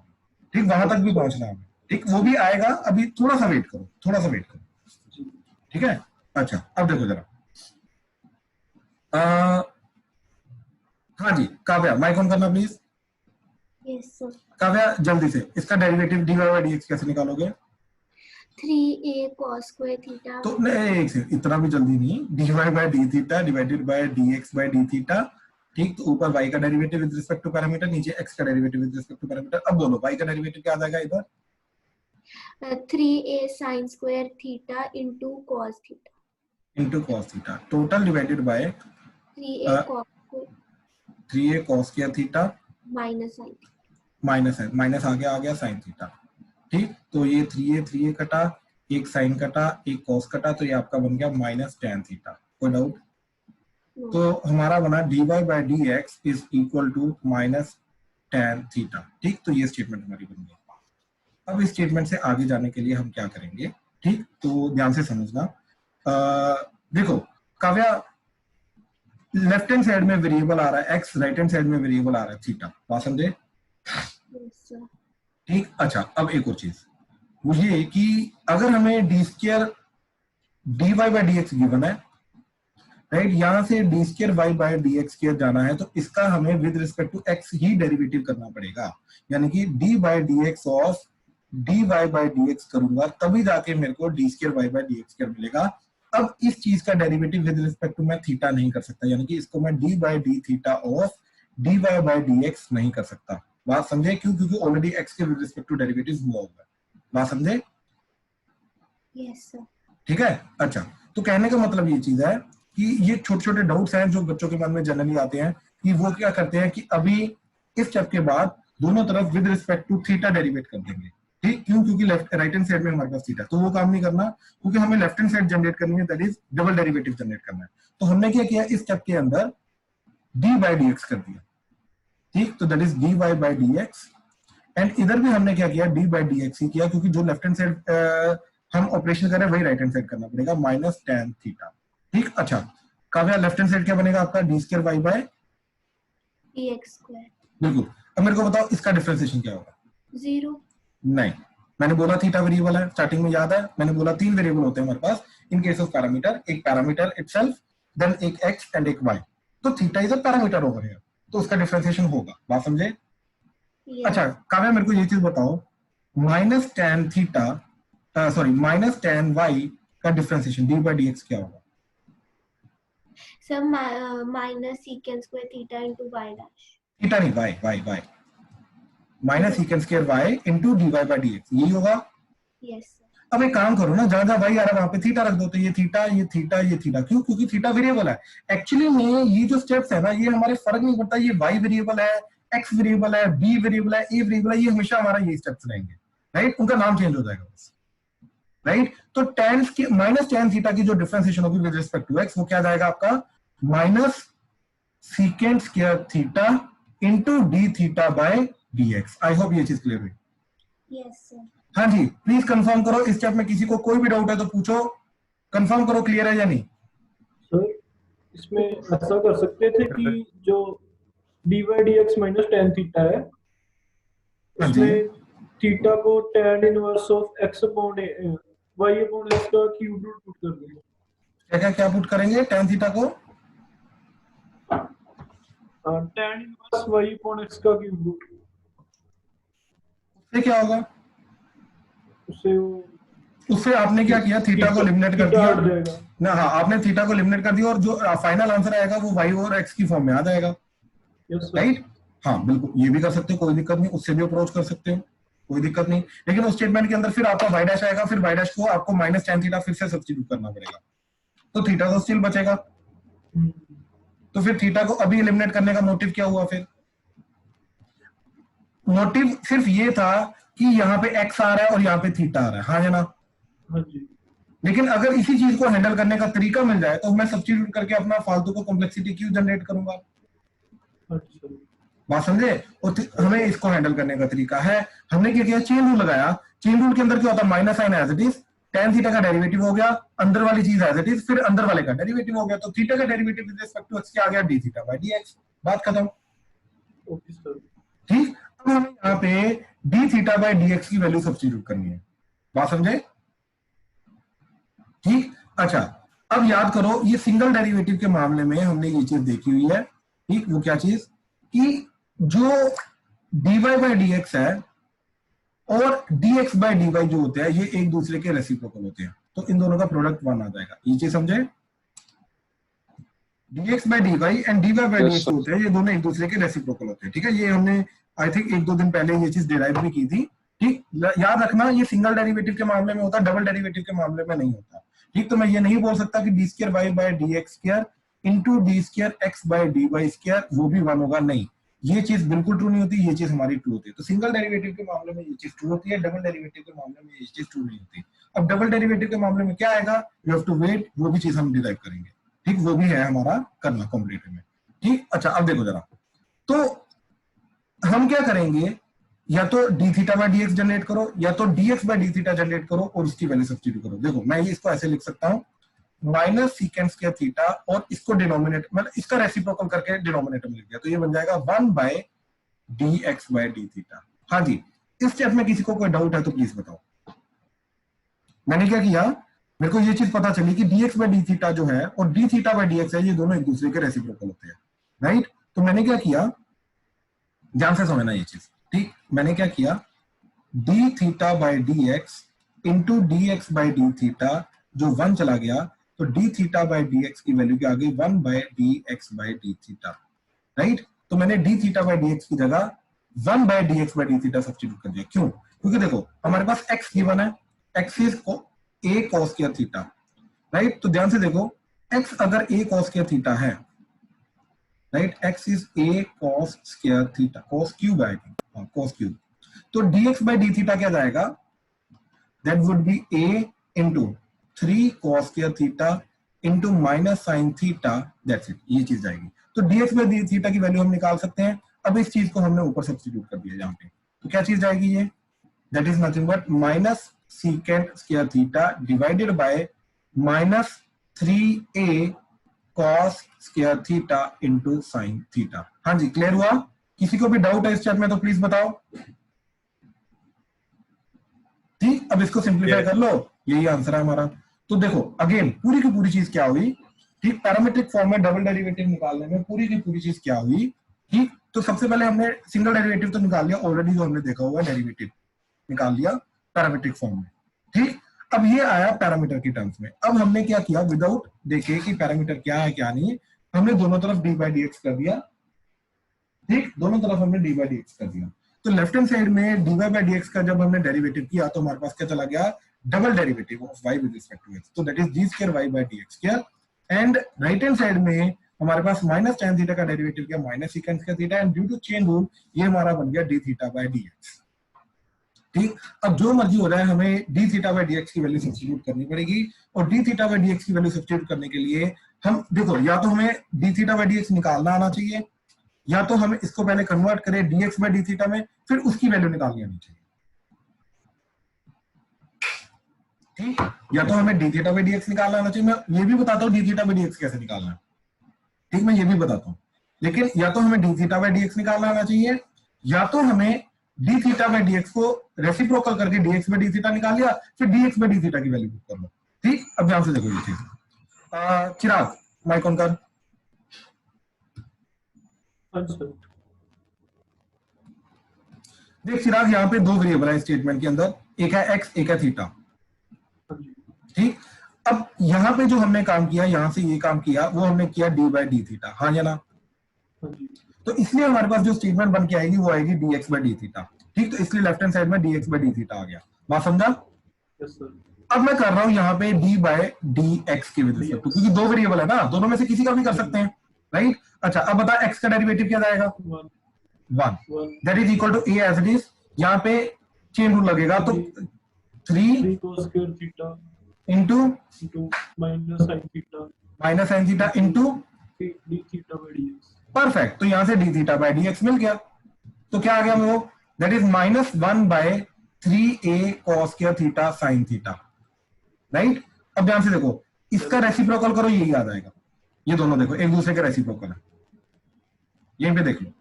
ठीक, वहां तक भी पहुंचना है, ठीक, वो भी आएगा। अभी थोड़ा सा वेट करो, ठीक है। अच्छा, अब देखो जरा, हाँ जी काव्या, माइक ऑन करना प्लीज। Yes sir. काव्या जल्दी से इसका डेरिवेटिव dy by dx कैसे निकालोगे? 3a cos square theta। तो नहीं, एक सेकंड, इतना भी जल्दी नहीं, dy by d theta divided by dx by d theta, ठीक। तो ऊपर y का derivative with respect to parameter, नीचे x का derivative with respect to parameter. अब बोलो y का डेरिवेटिव क्या आ जाएगा इधर? 3a sin square theta into cos theta। Into cos theta total divided by 3a cos square 3a cos square theta minus sin theta। Minus आ गया sin theta, ठीक। तो ये 3a कटा, एक sin कटा, एक cos कटा, तो ये आपका बन गया माइनस tan थीटा। कोई डाउट? तो हमारा बना dy by dx is equal to minus tan theta, ठीक। तो ये स्टेटमेंट हमारी बन गई। अब इस स्टेटमेंट से आगे जाने के लिए हम क्या करेंगे, ठीक, तो ध्यान से समझना। देखो काव्या, लेफ्ट हैंड साइड में वेरिएबल आ रहा है x, राइट हैंड साइड में वेरिएबल आ रहा है थीटा, बात समझे, ठीक। अच्छा, अब एक और चीज वो ये कि अगर हमें d square dy by dx given है, राइट, यहां से d square y by dx square जाना है, तो इसका हमें विद रिस्पेक्ट टू x ही डेरिवेटिव करना पड़ेगा, यानी कि d by dx of dy by dx करूंगा तभी जाके मेरे को d square y by dx square मिलेगा। अब इस चीज का डेरिवेटिव विद रिस्पेक्ट टू मैं थीटा नहीं कर सकता, यानी कि इसको मैं d by d theta of dy by dx नहीं कर सकता। बात समझे? क्यों? क्योंकि ऑलरेडी x के विद रिस्पेक्ट टू डेरिवेटिव हुआ हुआ है। बात समझे? Yes sir. ठीक है। अच्छा, तो कहने का मतलब ये चीज है कि ये छोटे छोटे डाउट्स हैं जो बच्चों के मन में जनरली आते हैं कि वो क्या करते हैं कि अभी इस स्टेप के बाद दोनों तरफ with respect to theta derivate कर देंगे, ठीक। क्यों? क्योंकि लेफ्ट राइट हैंड साइड में हमारे पास थीटा, तो वो काम नहीं करना, क्योंकि हमें लेफ्ट हैंड साइड जनरेट करनी है, that is double derivative generate करना है। तो हमने क्या किया, इस स्टेप के अंदर dy by dx कर दिया, ठीक। तो that is dy by dx, and इधर भी हमने क्या किया, d by dx ही किया, क्योंकि जो लेफ्ट हैंड साइड हम ऑपरेशन कर रहे हैं वही राइट हैंड साइड करना पड़ेगा, माइनस tan थीटा, ठीक। अच्छा काव्या, लेफ्ट हैंड साइड क्या बनेगा आपका, d square y by dx square. बिल्कुल। अब मेरे को बताओ इसका डिफरेंशिएशन क्या होगा? 0। नहीं, मैंने बोला थीटा वेरिएबल है, स्टार्टिंग में याद है, मैंने बोला 3 वेरिएबल होते हैं हमारे पास इन केस ऑफ पैरामीटर, एक पैरामीटर इटसेल्फ, देन एक x एंड एक y, तो theta is a parameter over here, तो उसका डिफरेंशिएशन होगा। बात समझे? अच्छा काव्या, मेरे को ये चीज बताओ, minus tan theta minus tan y का डिफरेंशिएशन d by dx क्या होगा? Sir minus secant square theta into y dash. Theta नहीं, y minus secant square y into dy by dx, यही होगा। Yes sir. अब एक काम करो ना, जहां जहां y आ रहा है वहां पे थीटा रख दो, तो ये थीटा ये थीटा ये थीटा, क्यों? क्योंकि थीटा वेरिएबल है। एक्चुअली में ये जो स्टेप्स है ना, ये हमारे फर्क नहीं पड़ता ये y वेरिएबल है एक्स वेरिएबल है, बी वेरिएबल है, ए वेरिएबल है, ये हमेशा हमारा ये स्टेप्स रहेंगे, राइट, उनका नाम चेंज हो जाएगा बस, राइट। तो टेन की माइनस टेन थीटा की जो डिफरेंशिएशन होगी विद रिस्पेक्ट टू एक्स, वो क्या जाएगा आपका minus secant square theta into D theta by d x. I hope ये चीज क्लियर हुई। Yes sir. हाँ जी, प्लीज कंफर्म करो, इस स्टेप में किसी को कोई भी डाउट है तो पूछो, कंफर्म करो क्लियर है या नहीं। सर इसमें ऐसा कर सकते थे कि जो D by d x minus tan theta है, हाँ जी। उसमें थीटा को tan inverse of x upon y upon x का क्यूब रूट पुट कर देंगे। क्या क्या क्या पुट करेंगे टेन थीटा को? tan inverse y upon x का क्यूब रूट, उससे क्या होगा? उससे आपने क्या किया, थीटा को एलिमिनेट कर दिया हट जाएगा ना। हाँ, आपने थीटा को एलिमिनेट कर दिया और जो फाइनल आंसर आएगा वो y और x की फॉर्म में आ जाएगा, राइट। हाँ बिल्कुल, ये भी कर सकते हो, कोई दिक्कत नहीं, उससे भी अप्रोच कर सकते हो, कोई दिक्कत नहीं। लेकिन उस स्टेटमेंट के अंदर फिर आपका y डैश आएगा, फिर y डैश को आपको माइनस टेन थीटा फिर से सब्स्टिट्यूट करना पड़ेगा, तो थीटा तो स्टिल बचेगा। तो फिर थीटा को अभी एलिमिनेट करने का मोटिव क्या हुआ? फिर मोटिव सिर्फ ये था कि यहाँ पे x आ रहा है और यहाँ पे थीटा आ रहा है, हाँ है ना। हाँ जी। लेकिन अगर इसी चीज को हैंडल करने का तरीका मिल जाए तो मैं सब्स्टिट्यूट करके अपना फालतू को कॉम्प्लेक्सिटी क्यों जनरेट करूंगा? बात समझे? और हमें इसको हैंडल करने का तरीका है, हमने क्या किया, चेन रूल लगाया। चेन रूल के अंदर क्या होता है, minus sine as it is, tan theta का डेरिवेटिव हो गया, अंदर वाली चीज एज इट इज, फिर अंदर वाले का डेरिवेटिव हो गया, तो थीटा का derivative with respect to x क्या आ गया, d theta by d x. बात खत्म। Okay sir. ठीक, अब हमें यहाँ पे d theta by d x की वैल्यू सब्स्टिट्यूट करनी है। बात समझे? ठीक, अच्छा अब याद करो, ये सिंगल डेरिवेटिव के मामले में हमने ये चीज देखी हुई है, ठीक। वो क्या चीज कि जो dy बाय डी एक्स है और dx बाय dy जो होते हैं ये एक दूसरे के रेसिप्रोकल होते हैं, तो इन दोनों का प्रोडक्ट 1 आ जाएगा। ये चीज समझे? dx by dy and dy by dx होते हैं, ये दोनों एक दूसरे के रेसिप्रोकल होते हैं, ठीक है। ये हमने आई थिंक एक दो दिन पहले ये चीज डिराइव भी की थी, ठीक। याद रखना, ये सिंगल डेरिवेटिव के मामले में होता है, डबल डेरिवेटिव के मामले में नहीं होता, ठीक। तो मैं ये नहीं बोल सकता कि d square y by d x square into d square x by d y square वो भी 1 होगा, नहीं, ये चीज बिल्कुल ट्रू नहीं होती, ये चीज हमारी ट्रू होती है। तो सिंगल डेरिवेटिव के मामले में ये चीज ट्रू होती है, डबल डेरिवेटिव के मामले में ये चीज ट्रू नहीं होती। अब डबल डेरिवेटिव के मामले में क्या आएगा, यू हैव टू वेट, वो भी चीज हम डिराइव करेंगे, ठीक। वो भी है हमारा करना कॉम्पिटिटिव में, ठीक। अच्छा अब देखो जरा, तो हम क्या करेंगे, या तो d theta by d x generate करो या तो d x by d theta generate करो और उसकी वैल्यू सब्स्टिट्यूट करो। देखो मैं ये इसको ऐसे लिख सकता हूँ, माइनस सीकेंट स्क्वायर थीटा और इसको डिनोमिनेटर मतलब इसका रेसिप्रोकल करके डिनोमिनेटर में लिख दिया, तो ये बन जाएगा 1 by d x by d theta. हाँ जी, इस स्टेप में किसी को कोई डाउट है तो प्लीज बताओ। मैंने क्या किया, मेरे को ये चीज पता चली कि d x by d theta जो है और d theta by d x है, ये दोनों एक दूसरे के रेसिप्रोकल होते हैं, राइट। तो मैंने क्या किया, ध्यान से समझना ये चीज, ठीक। मैंने क्या किया, d theta by d x into d x by d theta जो 1 चला गया, तो d theta by d x की वैल्यू क्या आ गई, 1 by d x by d theta, right. तो मैंने d theta by d x की जगह 1 by d x by d theta substitute कर दिया। क्यों? क्योंकि देखो हमारे पास x गिवन है, x is a cos square theta, right. तो ध्यान से देखो, x अगर a cos स्क्वायर थीटा है, right, x is a cos square theta, cos cube आएगी, हाँ cos क्यूब, तो dx बाय डी थीटा क्या जाएगा, that would B a into 3 cos square theta into minus sine theta, that's it, ये चीज जाएगी। तो dx बाय डी थीटा की वैल्यू हम निकाल सकते हैं। अब इस चीज को हमने ऊपर सब्स्टिट्यूट कर दिया यहाँ पे, तो क्या चीज जाएगी ये, that is nothing but minus secant square theta divided bye minus 3a cos square theta into sine theta. हाँ जी, क्लियर हुआ? किसी को भी डाउट है इस चैट में तो प्लीज बताओ। ठीक, अब इसको सिंप्लीफाई कर लो, यही आंसर है हमारा। तो देखो अगेन पूरी की पूरी चीज क्या हुई, ठीक, पैरामीट्रिक फॉर्म में डबल डेरिवेटिव निकालने में पूरी की पूरी चीज क्या हुई, ठीक। तो सबसे पहले हमने सिंगल डेरिवेटिव तो निकाल लिया ऑलरेडी, जो हमने देखा हुआ डेरिवेटिव निकाल लिया पैरामीट्रिक फॉर्म में, ठीक। अब ये आया पैरामीटर की टर्म्स में। अब हमने क्या किया, विदाउट देखे कि पैरामीटर क्या है क्या नहीं, हमने दोनों तरफ डी बाई डी एक्स कर दिया, ठीक, दोनों तरफ हमने डी बाई डी एक्स कर दिया। तो लेफ्ट हैंड साइड में d y by d x का जब हमने डेरिवेटिव किया तो हमारे पास क्या चला गया, double derivative of y with respect to x, तो that is d square y by dx square. And right hand side में हमारे पास माइनस tan थीटा का डेरिवेटिव किया minus secant square theta, and due to chain rule ये हमारा बन गया d थीटा बाय dx। ठीक, अब जो मर्जी हो रहा है, हमें d थीटा बाय dx की वैल्यू सब्स्टिट्यूट करनी पड़ेगी, और d थीटा बाय dx की वैल्यू सब्स्टिट्यूट करने के लिए हम देखो, या तो हमें d थीटा बाय dx निकालना आना चाहिए, या तो हमें इसको पहले कन्वर्ट करें dx बाय d थीटा में, फिर उसकी वैल्यू निकालनी आनी चाहिए। ठीक, या तो हमें d थीटा बाय dx निकालना आना चाहिए, मैं ये भी बताता हूँ d थीटा बाय dx कैसे निकालना है। ठीक, मैं ये भी बताता हूँ, लेकिन या तो हमें d थीटा बाय dx निकालना आना चाहिए, या तो हमें d थीटा बाय dx को रेसिप्रोकल करके dx बाय d थीटा निकाल लिया, फिर dx बाय d थीटा की वैल्यू पुट कर लो। ठीक, अब ध्यान से देखो ये चीज। चिराग माइक ऑन कर। देख चिराग, यहाँ पे दो वेरिएबल है स्टेटमेंट के अंदर, एक है x एक है थीटा। ठीक, अब यहाँ पे जो हमने काम किया, यहाँ से ये काम किया, वो हमने किया d बाय डी थीटा, हाँ या ना? तो इसलिए हमारे पास जो स्टेटमेंट बन के आएगी वो आएगी dx बाय डी थीटा। ठीक, तो इसलिए लेफ्ट हैंड साइड में dx बाय डी थीटा आ गया। बात समझा? अब मैं कर रहा हूं यहाँ पे d बाय dx की वजह से, क्योंकि दो वेरिएबल है ना, दोनों में से किसी का भी कर सकते हैं, राइट? अच्छा, अब बता x का डेरिवेटिव क्या जाएगा? 1, that is equal to a as it is. यहाँ पे चेन रूल लगेगा, तो 3 cos square theta into minus sin theta minus sin theta into d theta by dx। Perfect, तो यहां से d थीटा बाय dx मिल गया। तो क्या आ गया वो? That is -1 by 3a cos square theta sin theta, right? अब ध्यान से देखो, इसका रेसिप्रोकल करो, यही आ जाएगा। ये दोनों देखो एक दूसरे के रेसिप्रोकल है, यहीं पे देख लो।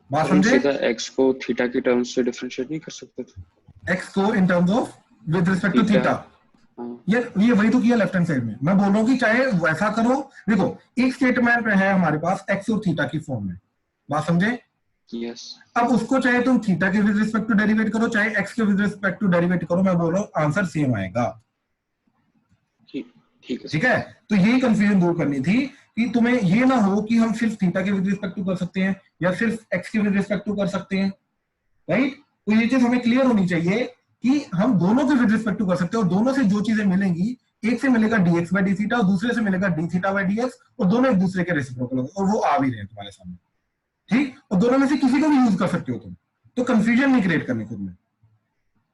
बात समझे? x को थीटा की टर्म्स से डिफरेंशिएट नहीं कर सकते थे? x को in terms of with respect to theta, ये वही तो किया लेफ्ट हैंड साइड में। मैं बोल रहा हूँ कि चाहे वैसा करो, देखो एक स्टेटमेंट है हमारे पास x और थीटा की फॉर्म में, बात समझे? यस। अब उसको चाहे तुम थीटा के विद रिस्पेक्ट टू डेरिवेट करो, चाहे x के विद रिस्पेक्ट टू डेरिवेट करो, मैं बोल रहा हूँ आंसर सेम आएगा। ठीक है, तो यही कंफ्यूजन दूर करनी थी कि तुम्हें ये ना हो कि हम सिर्फ थीटा के विद रिस्पेक्ट टू कर सकते हैं या सिर्फ x के विद रिस्पेक्ट टू कर सकते हैं, राइट? तो ये चीज हमें क्लियर होनी चाहिए कि हम दोनों के विद रिस्पेक्ट टू कर सकते हैं, और दोनों से जो चीजें मिलेंगी, एक से मिलेगा dx बाय डी थीटा और दूसरे से मिलेगा d थीटा बाय dx, और दोनों एक दूसरे के रेसिप्रोकल होंगे, और वो आ भी रहे हैं तुम्हारे सामने। ठीक, और दोनों में से किसी को भी यूज कर सकते हो तुम, तो कंफ्यूजन नहीं क्रिएट करनी खुद में।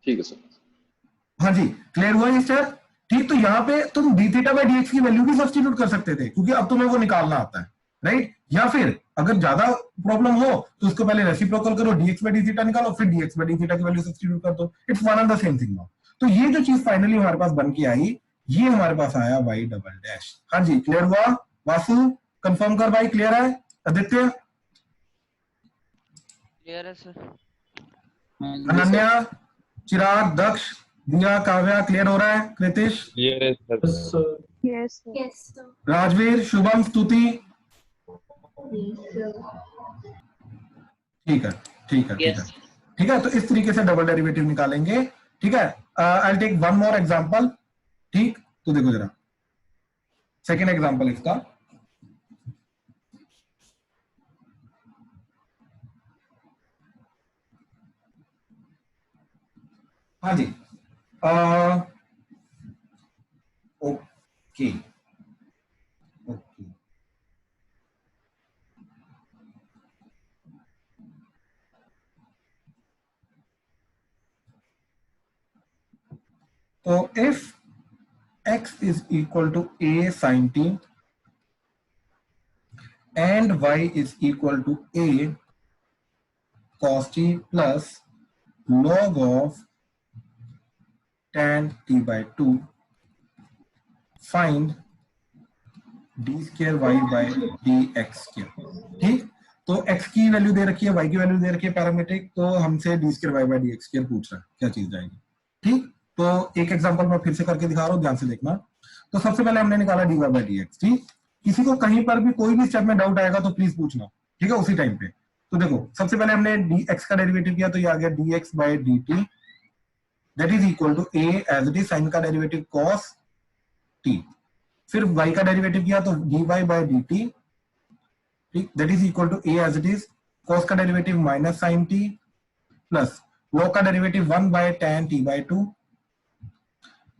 ठीक है सर। हाँ जी, क्लियर हुआ ये स्टेप? ठीक, तो यहाँ पे तुम d थीटा बाय dx की वैल्यू भी सब्स्टिट्यूट कर सकते थे, क्योंकि अब तुम्हें वो निकालना आता है, राइट? या फिर अगर ज्यादा प्रॉब्लम हो तो उसको पहले रेसिप्रोकल करो, dx बाय डी थीटा निकालो, फिर dx बाय डी थीटा की वैल्यू सब्स्टिट्यूट कर दो। It's one and the same thing now. तो ये जो चीज फाइनली हमारे पास बन के आई, ये हमारे पास आया y डबल डैश। हाँ जी, क्लियर हुआ? वासु कंफर्म कर भाई, क्लियर है? आदित्य, क्लियर है सर। अनन्या, चिराग, दक्ष, दिया, काव्या, क्लियर हो रहा है? कृतिश, क्लियर है sir. Yes, sir. Rajveer, Shubham, स्तुति, ठीक है, ठीक है, ठीक है, ठीक है। तो इस तरीके से डबल डेरिवेटिव निकालेंगे, ठीक है। I will take one more example. ठीक, तो देखो जरा सेकेंड एग्जांपल इसका। हाँ जी, ओके ओके, तो if x is equal to a sin t and y is equal to a cos t plus log of tan t by 2, find d square y by dx square। ठीक, तो x की value दे रखी है, y की value दे रखी है parametric, तो हमसे d square y by dx square पूछ रहा है, क्या चीज जाएगी। ठीक, तो एक एग्जांपल मैं फिर से करके दिखा रहा हूँ, ध्यान से देखना। तो सबसे पहले हमने निकाला dy by dx। ठीक, किसी को कहीं पर भी कोई भी स्टेप में डाउट आएगा तो प्लीज पूछना, ठीक है, उसी टाइम पे। तो देखो सबसे पहले हमने dx का डेरिवेटिव किया, तो ये आ गया dx by dt that is equal to a as it is sine का डेरिवेटिव cos t। फिर y का डेरिवेटिव किया तो dy by dt, ठीक, that is equal to a as it is cos का derivative minus sine t plus log का derivative 1 by tan t by 2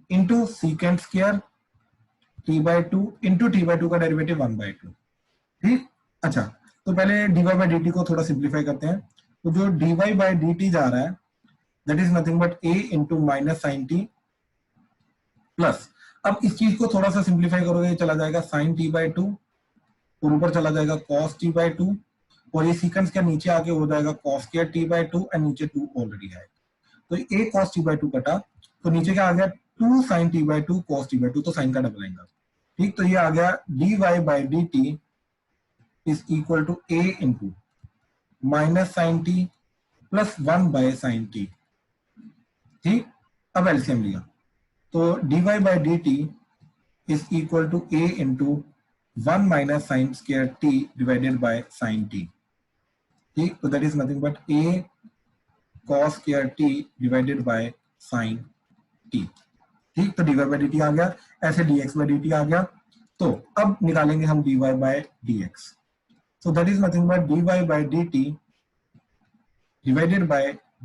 into secant square t/2 into t/2 का derivative 1/2। ठीक, अच्छा तो पहले dy बाई dt को थोड़ा सिंप्लीफाई करते हैं। तो जो dy बाई dt जा रहा है that is nothing but a into minus sine t plus, अब इस चीज को थोड़ा सा सिंप्लीफाई करोगे चला जाएगा साइन t/2 और ऊपर चला जाएगा cos t/2 और ये सीक्वेंस क्या नीचे आके हो जाएगा cos स्क्वायर t/2 और नीचे 2 ऑलरेडी है तो a cos t/2 कटा तो नीचे क्या आ गया 2 sin t/2 cos t/2 तो साइन का डबल आएगा। ठीक, तो ये आ गया dy by dt is equal to a into minus sine t plus 1 by sine t. ठीक, अब एलसीएम लिया तो dy by dt is equal to a into 1 minus sine square t divided by sine t। ठीक, तो that is nothing but a cos square t divided by sine t। ठीक, तो dy by dt आ गया, ऐसे dx by dt आ गया। तो अब निकालेंगे हम dy by dx। So that is nothing but dy by dt divided by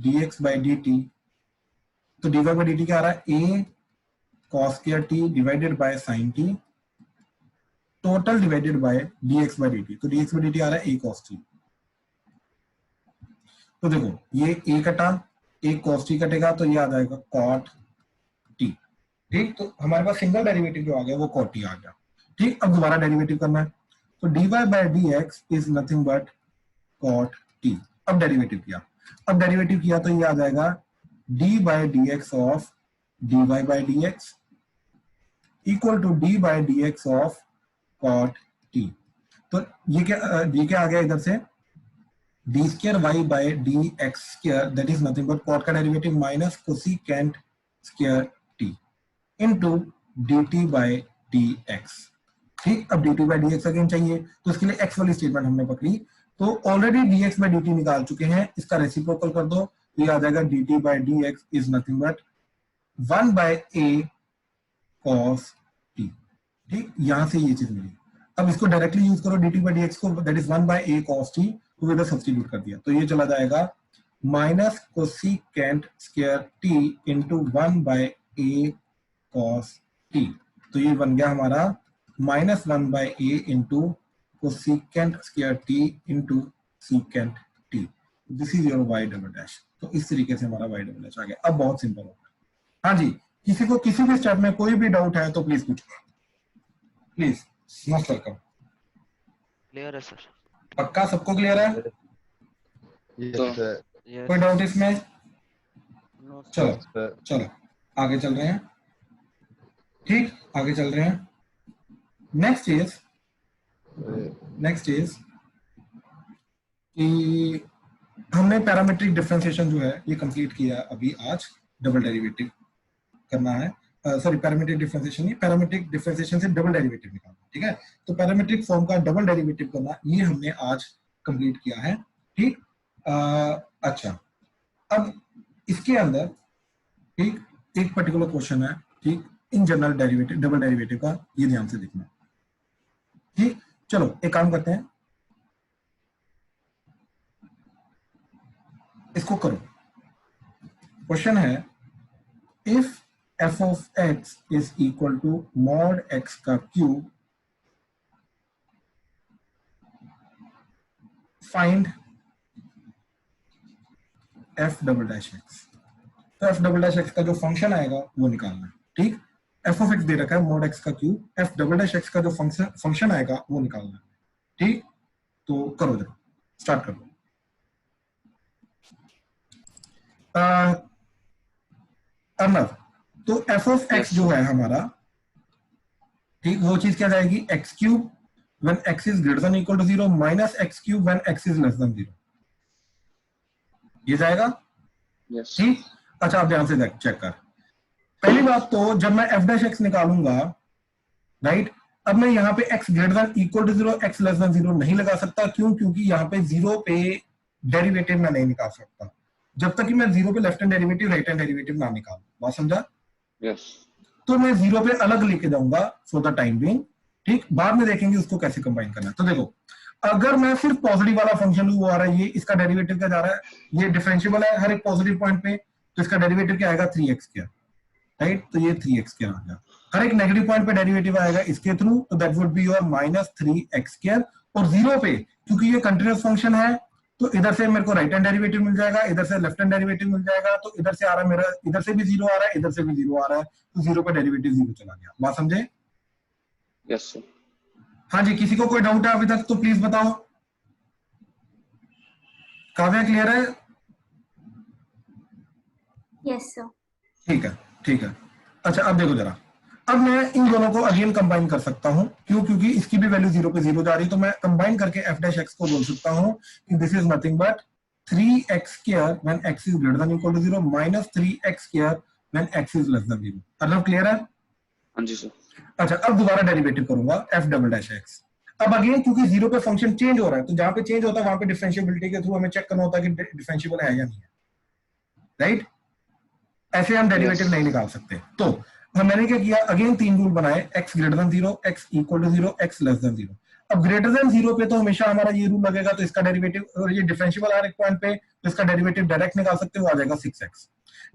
dx by dt। तो dy by dt क्या आ रहा है a cos square t divided by sin t total divided by dx by dt। तो dx by dt आ रहा है a cos t। तो देखो ये a कटा a cos t कटेगा तो ये आ जाएगा cot t। ठीक, तो हमारे पास सिंगल डेरिवेटिव जो आ गया वो cot t आ गया। ठीक, अब दोबारा डेरिवेटिव करना है तो dy by dx is nothing but cot t। अब डेरिवेटिव किया तो ये आ जाएगा d by dx of dy by dx equal to d by dx of cot t। तो ये क्या आ गया इधर से d square y by dx square that is nothing but cot का derivative minus cosecant square t into dt by dx। ठीक, अब dt by dx अगेन चाहिए तो इसके लिए x वाली स्टेटमेंट हमने पकड़ी तो ऑलरेडी dx by dt निकाल चुके हैं, इसका रेसिप्रोकल कर दो तो ये आ जाएगा dt by dx is nothing but 1 by a cos t। ठीक, यहां से ये चीज मिली। अब इसको डायरेक्टली यूज करो dt by dx को that is 1 by a cos t तो इधर सब्स्टिट्यूट कर दिया तो ये चला जाएगा minus cosecant square t into 1 by a cos t। तो ये बन गया हमारा minus 1 by a into cosecant square t into secant t. This is your y double dash. तो इस तरीके से हमारा वाई डबल डैश आ गया। अब बहुत सिंपल होगा। हाँ जी, किसी को किसी भी स्टेप में कोई भी डाउट है तो प्लीज पूछो, प्लीज। Most welcome. क्लियर है सर? पक्का सबको क्लियर है? Yes sir. कोई डाउट इसमें? नो चलो आगे चल रहे हैं। ठीक, आगे चल रहे हैं। नेक्स्ट इज कि हमने पैरामीट्रिक डिफरेंशिएशन जो है ये कंप्लीट किया अभी आज। डबल डेरिवेटिव करना है, सॉरी पैरामीट्रिक डिफरेंशिएशन नहीं, पैरामीट्रिक डिफरेंशिएशन से डबल डेरिवेटिव निकालना। ठीक है, तो पैरामीट्रिक फॉर्म का डबल डेरिवेटिव करना ये हमने आज कंप्लीट किया है। ठीक, अच्छा अब इसके अंदर ठीक एक पर्टिकुलर क्वेश्चन है। ठीक, in general derivative double derivative का ये ध्यान से देखना। ठीक, चलो एक काम करते हैं, इसको करो। क्वेश्चन है if f of x is equal to mod x का cube find f double dash x। तो f डबल डैश x का जो फंक्शन आएगा वो निकालना है। ठीक, f of x दे रखा है mod x का cube, f double dash x का जो फंक्शन आएगा वो निकालना है। ठीक, तो करो जरा, स्टार्ट कर दो। अर्नव, तो f of x जो है हमारा, ठीक, वो चीज क्या जाएगी x cube when x is greater than equal to 0 minus x cube when x is less than 0, ये जाएगा। yes. ठीक, अच्छा आप ध्यान से चेक कर। पहली बात तो जब मैं f डैश x निकालूंगा, राइट, अब मैं यहाँ पे x greater than equal to 0 x less than 0 नहीं लगा सकता। क्यों? क्योंकि यहाँ पे 0 पे डेरिवेटिव मैं नहीं निकाल सकता जब तक कि मैं 0 पे left hand derivative right hand derivative ना निकालूं। बात समझा? yes. तो मैं 0 पे अलग लेके जाऊंगा फॉर द टाइम बीइंग। ठीक, बाद में देखेंगे उसको कैसे कंबाइन करना है। तो देखो, अगर मैं सिर्फ पॉजिटिव वाला फंक्शन वो आ रहा है, ये इसका डेरिवेटिव क्या जा रहा है, ये डिफरेंशिएबल है हर एक पॉजिटिव पॉइंट पे, तो इसका डेरिवेटिव क्या आएगा 3x स्क्वायर। राइट, तो ये 3x स्क्वायर आ गया। हर एक नेगेटिव पॉइंट पे डेरिवेटिव आएगा इसके थ्रू, तो that would be your -3x square. और 0 पे क्योंकि ये कंटीन्यूअस फंक्शन है तो इधर से मेरे को राइट हैंड डेरिवेटिव मिल जाएगा, इधर से लेफ्ट हैंड डेरिवेटिव मिल जाएगा, तो इधर से आ रहा है मेरा, इधर से भी 0 आ रहा है, इधर से भी 0 आ रहा है, तो 0 पे डेरिवेटिव 0 चला गया। बात समझे? Yes sir. हाँ जी, किसी को कोई डाउट है अभी तक तो प्लीज बताओ। काव्या क्लियर है? Yes sir. ठीक है, ठीक है। अच्छा अब देखो जरा, अब मैं इन दोनों को अगेन कंबाइन कर सकता हूं। क्यों? क्योंकि इसकी भी वैल्यू 0 पे 0 जा रही है, तो मैं कंबाइन करके f डैश x को बोल सकता हूं कि this is nothing but 3x square when x is greater than equal to 0 minus 3x square when x is less than 0। मतलब क्लियर है? हाँ जी सर। अच्छा अब दोबारा डेरिवेटिव करूंगा f डबल डैश x। अब अगेन क्योंकि 0 पे फंक्शन चेंज हो रहा है, तो जहां पे चेंज होता है वहां पे डिफरेंशिएबिलिटी के थ्रू हमें चेक करना होता है कि डिफरेंशिएबल है या नहीं है, राइट? ऐसे हम डेरिवेटिव नहीं निकाल सकते। तो मैंने क्या किया, अगेन 3 रूल बनाए, x greater than 0, x equal to 0, x less than 0। अब ग्रेटर देन 0 पे तो हमेशा हमारा ये रूल लगेगा, तो इसका डेरिवेटिव, और ये डिफरेंशिएबल हर एक पॉइंट पे, तो इसका डेरिवेटिव डायरेक्ट निकाल सकते हो, वो आ जाएगा 6x।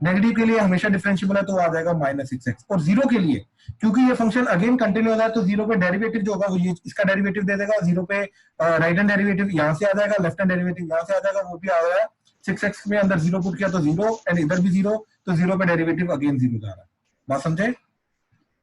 नेगेटिव के लिए हमेशा डिफरेंशिएबल है तो वो आ जाएगा -6x। और 0 के लिए क्योंकि ये फंक्शन अगेन कंटिन्यू होता है, तो 0 पे डेरिवेटिव जो होगा वो ये इसका डेरिवेटिव दे देगा, 0 पे राइट हैंड डेरिवेटिव यहाँ से आ जाएगा, लेफ्ट हैंड डेरिवेटिव यहाँ से आ जाएगा, वो भी आ रहा है। 6x में अंदर 0 पुट किया तो 0, एंड इधर भी 0, तो 0 पे डेरिवेटिव अगेन 0 जा रहा है। बात समझे?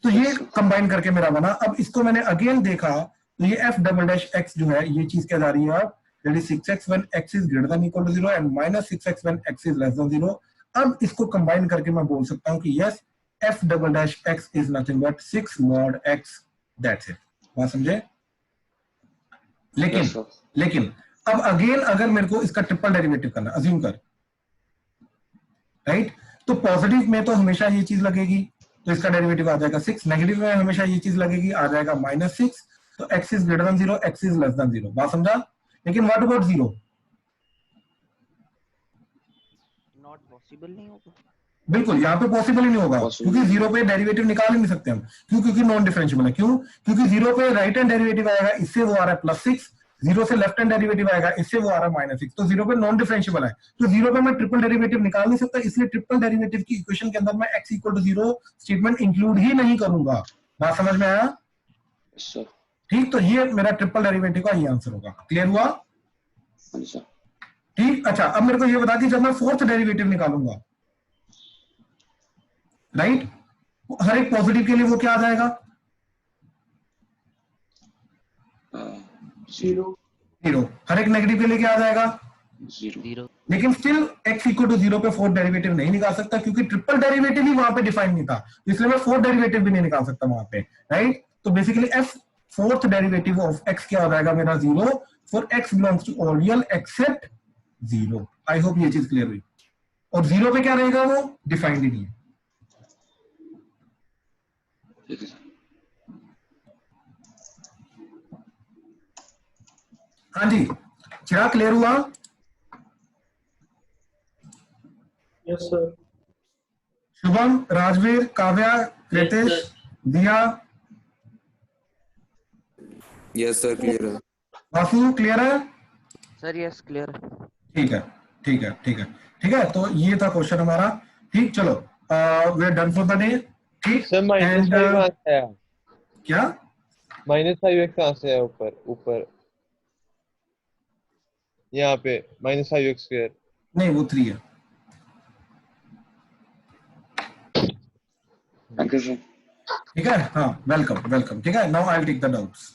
तो ये कंबाइन करके मेरा बना। अब इसको मैंने अगेन देखा तो ये f डबल डैश x जो है, ये चीज क्या जा रही है अब, that is 6x when x is greater than equal to 0 and -6x when x is less than 0। अब इसको कंबाइन करके मैं बोल सकता हूं कि yes f double dash x is nothing but 6 mod x, that's it. बात समझे? लेकिन अब अगेन अगर मेरे को इसका ट्रिपल डेरिवेटिव करना, अज्यूम कर, राइट, तो पॉजिटिव में तो हमेशा ये चीज लगेगी, तो इसका डेरिवेटिव आ जाएगा 6। नेगेटिव में हमेशा ये चीज लगेगी, आ जाएगा -6। तो x is greater than 0, x is less than 0। बात समझा? लेकिन व्हाट अबाउट 0? नॉट पॉसिबल नहीं होगा। बिल्कुल, यहाँ पे पॉसिबल ही नहीं होगा, क्योंकि 0 पे डेरिवेटिव निकाल ही नहीं सकते हम। क्यों? क्योंकि नॉन डिफरेंशिएबल है। क्यों? क्योंकि 0 पे राइट हैंड डेरिवेटिव आएगा, इससे वो आ रहा है +6, 0 से लेफ्ट हैंड डेरिवेटिव आएगा, इससे वो आ रहा है -6, तो 0 पे नॉन डिफरेंशिएबल है, तो 0 पे मैं ट्रिपल डेरिवेटिव निकाल नहीं सकता, इसलिए ट्रिपल डेरिवेटिव की इक्वेशन के अंदर मैं x equal to 0 statement include ही नहीं करूंगा। बात समझ में आया? ठीक, तो ये मेरा ट्रिपल डेरिवेटिव का ये आंसर होगा। क्लियर हुआ? ठीक। अच्छा अब मेरे को ये बता दी, जब मैं फोर्थ डेरिवेटिव निकालूंगा, राइट, हर एक पॉजिटिव के लिए वो क्या आ जाएगा? 0। हर एक नेगेटिव के लिए क्या आ जाएगा? 0। लेकिन स्टिल x इक्वल टू 0 पे फोर्थ डेरिवेटिव नहीं निकाल सकता, क्योंकि ट्रिपल डेरिवेटिव ही वहां पे डिफाइन नहीं था, इसलिए मैं फोर्थ डेरिवेटिव भी नहीं निकाल सकता वहां पे, राइट। तो basically f fourth derivative of x क्या हो जाएगा मेरा? 0 for x belongs to all real except 0। I hope ये चीज क्लियर हुई। और 0 पे क्या रहेगा? वो डिफाइंड ही नहीं है। हाँ जी, चिराग क्लियर हुआ? Yes sir. Shubham, Rajveer, Kavya, Kritesh, Diya, yes sir clear है। वासु क्लियर है? सर यस क्लियर है। ठीक है, ठीक है, ठीक है, ठीक है। तो ये था क्वेश्चन हमारा। ठीक, चलो we are done for the day. ठीक, सर -5 कहां से आया? क्या -5x कहां से आया? ऊपर यहाँ पे -5x स्क्वायर। नहीं, वो 3 है। Thank you sir. ठीक है, हाँ, वेलकम वेलकम। ठीक है, now I will take the doubts.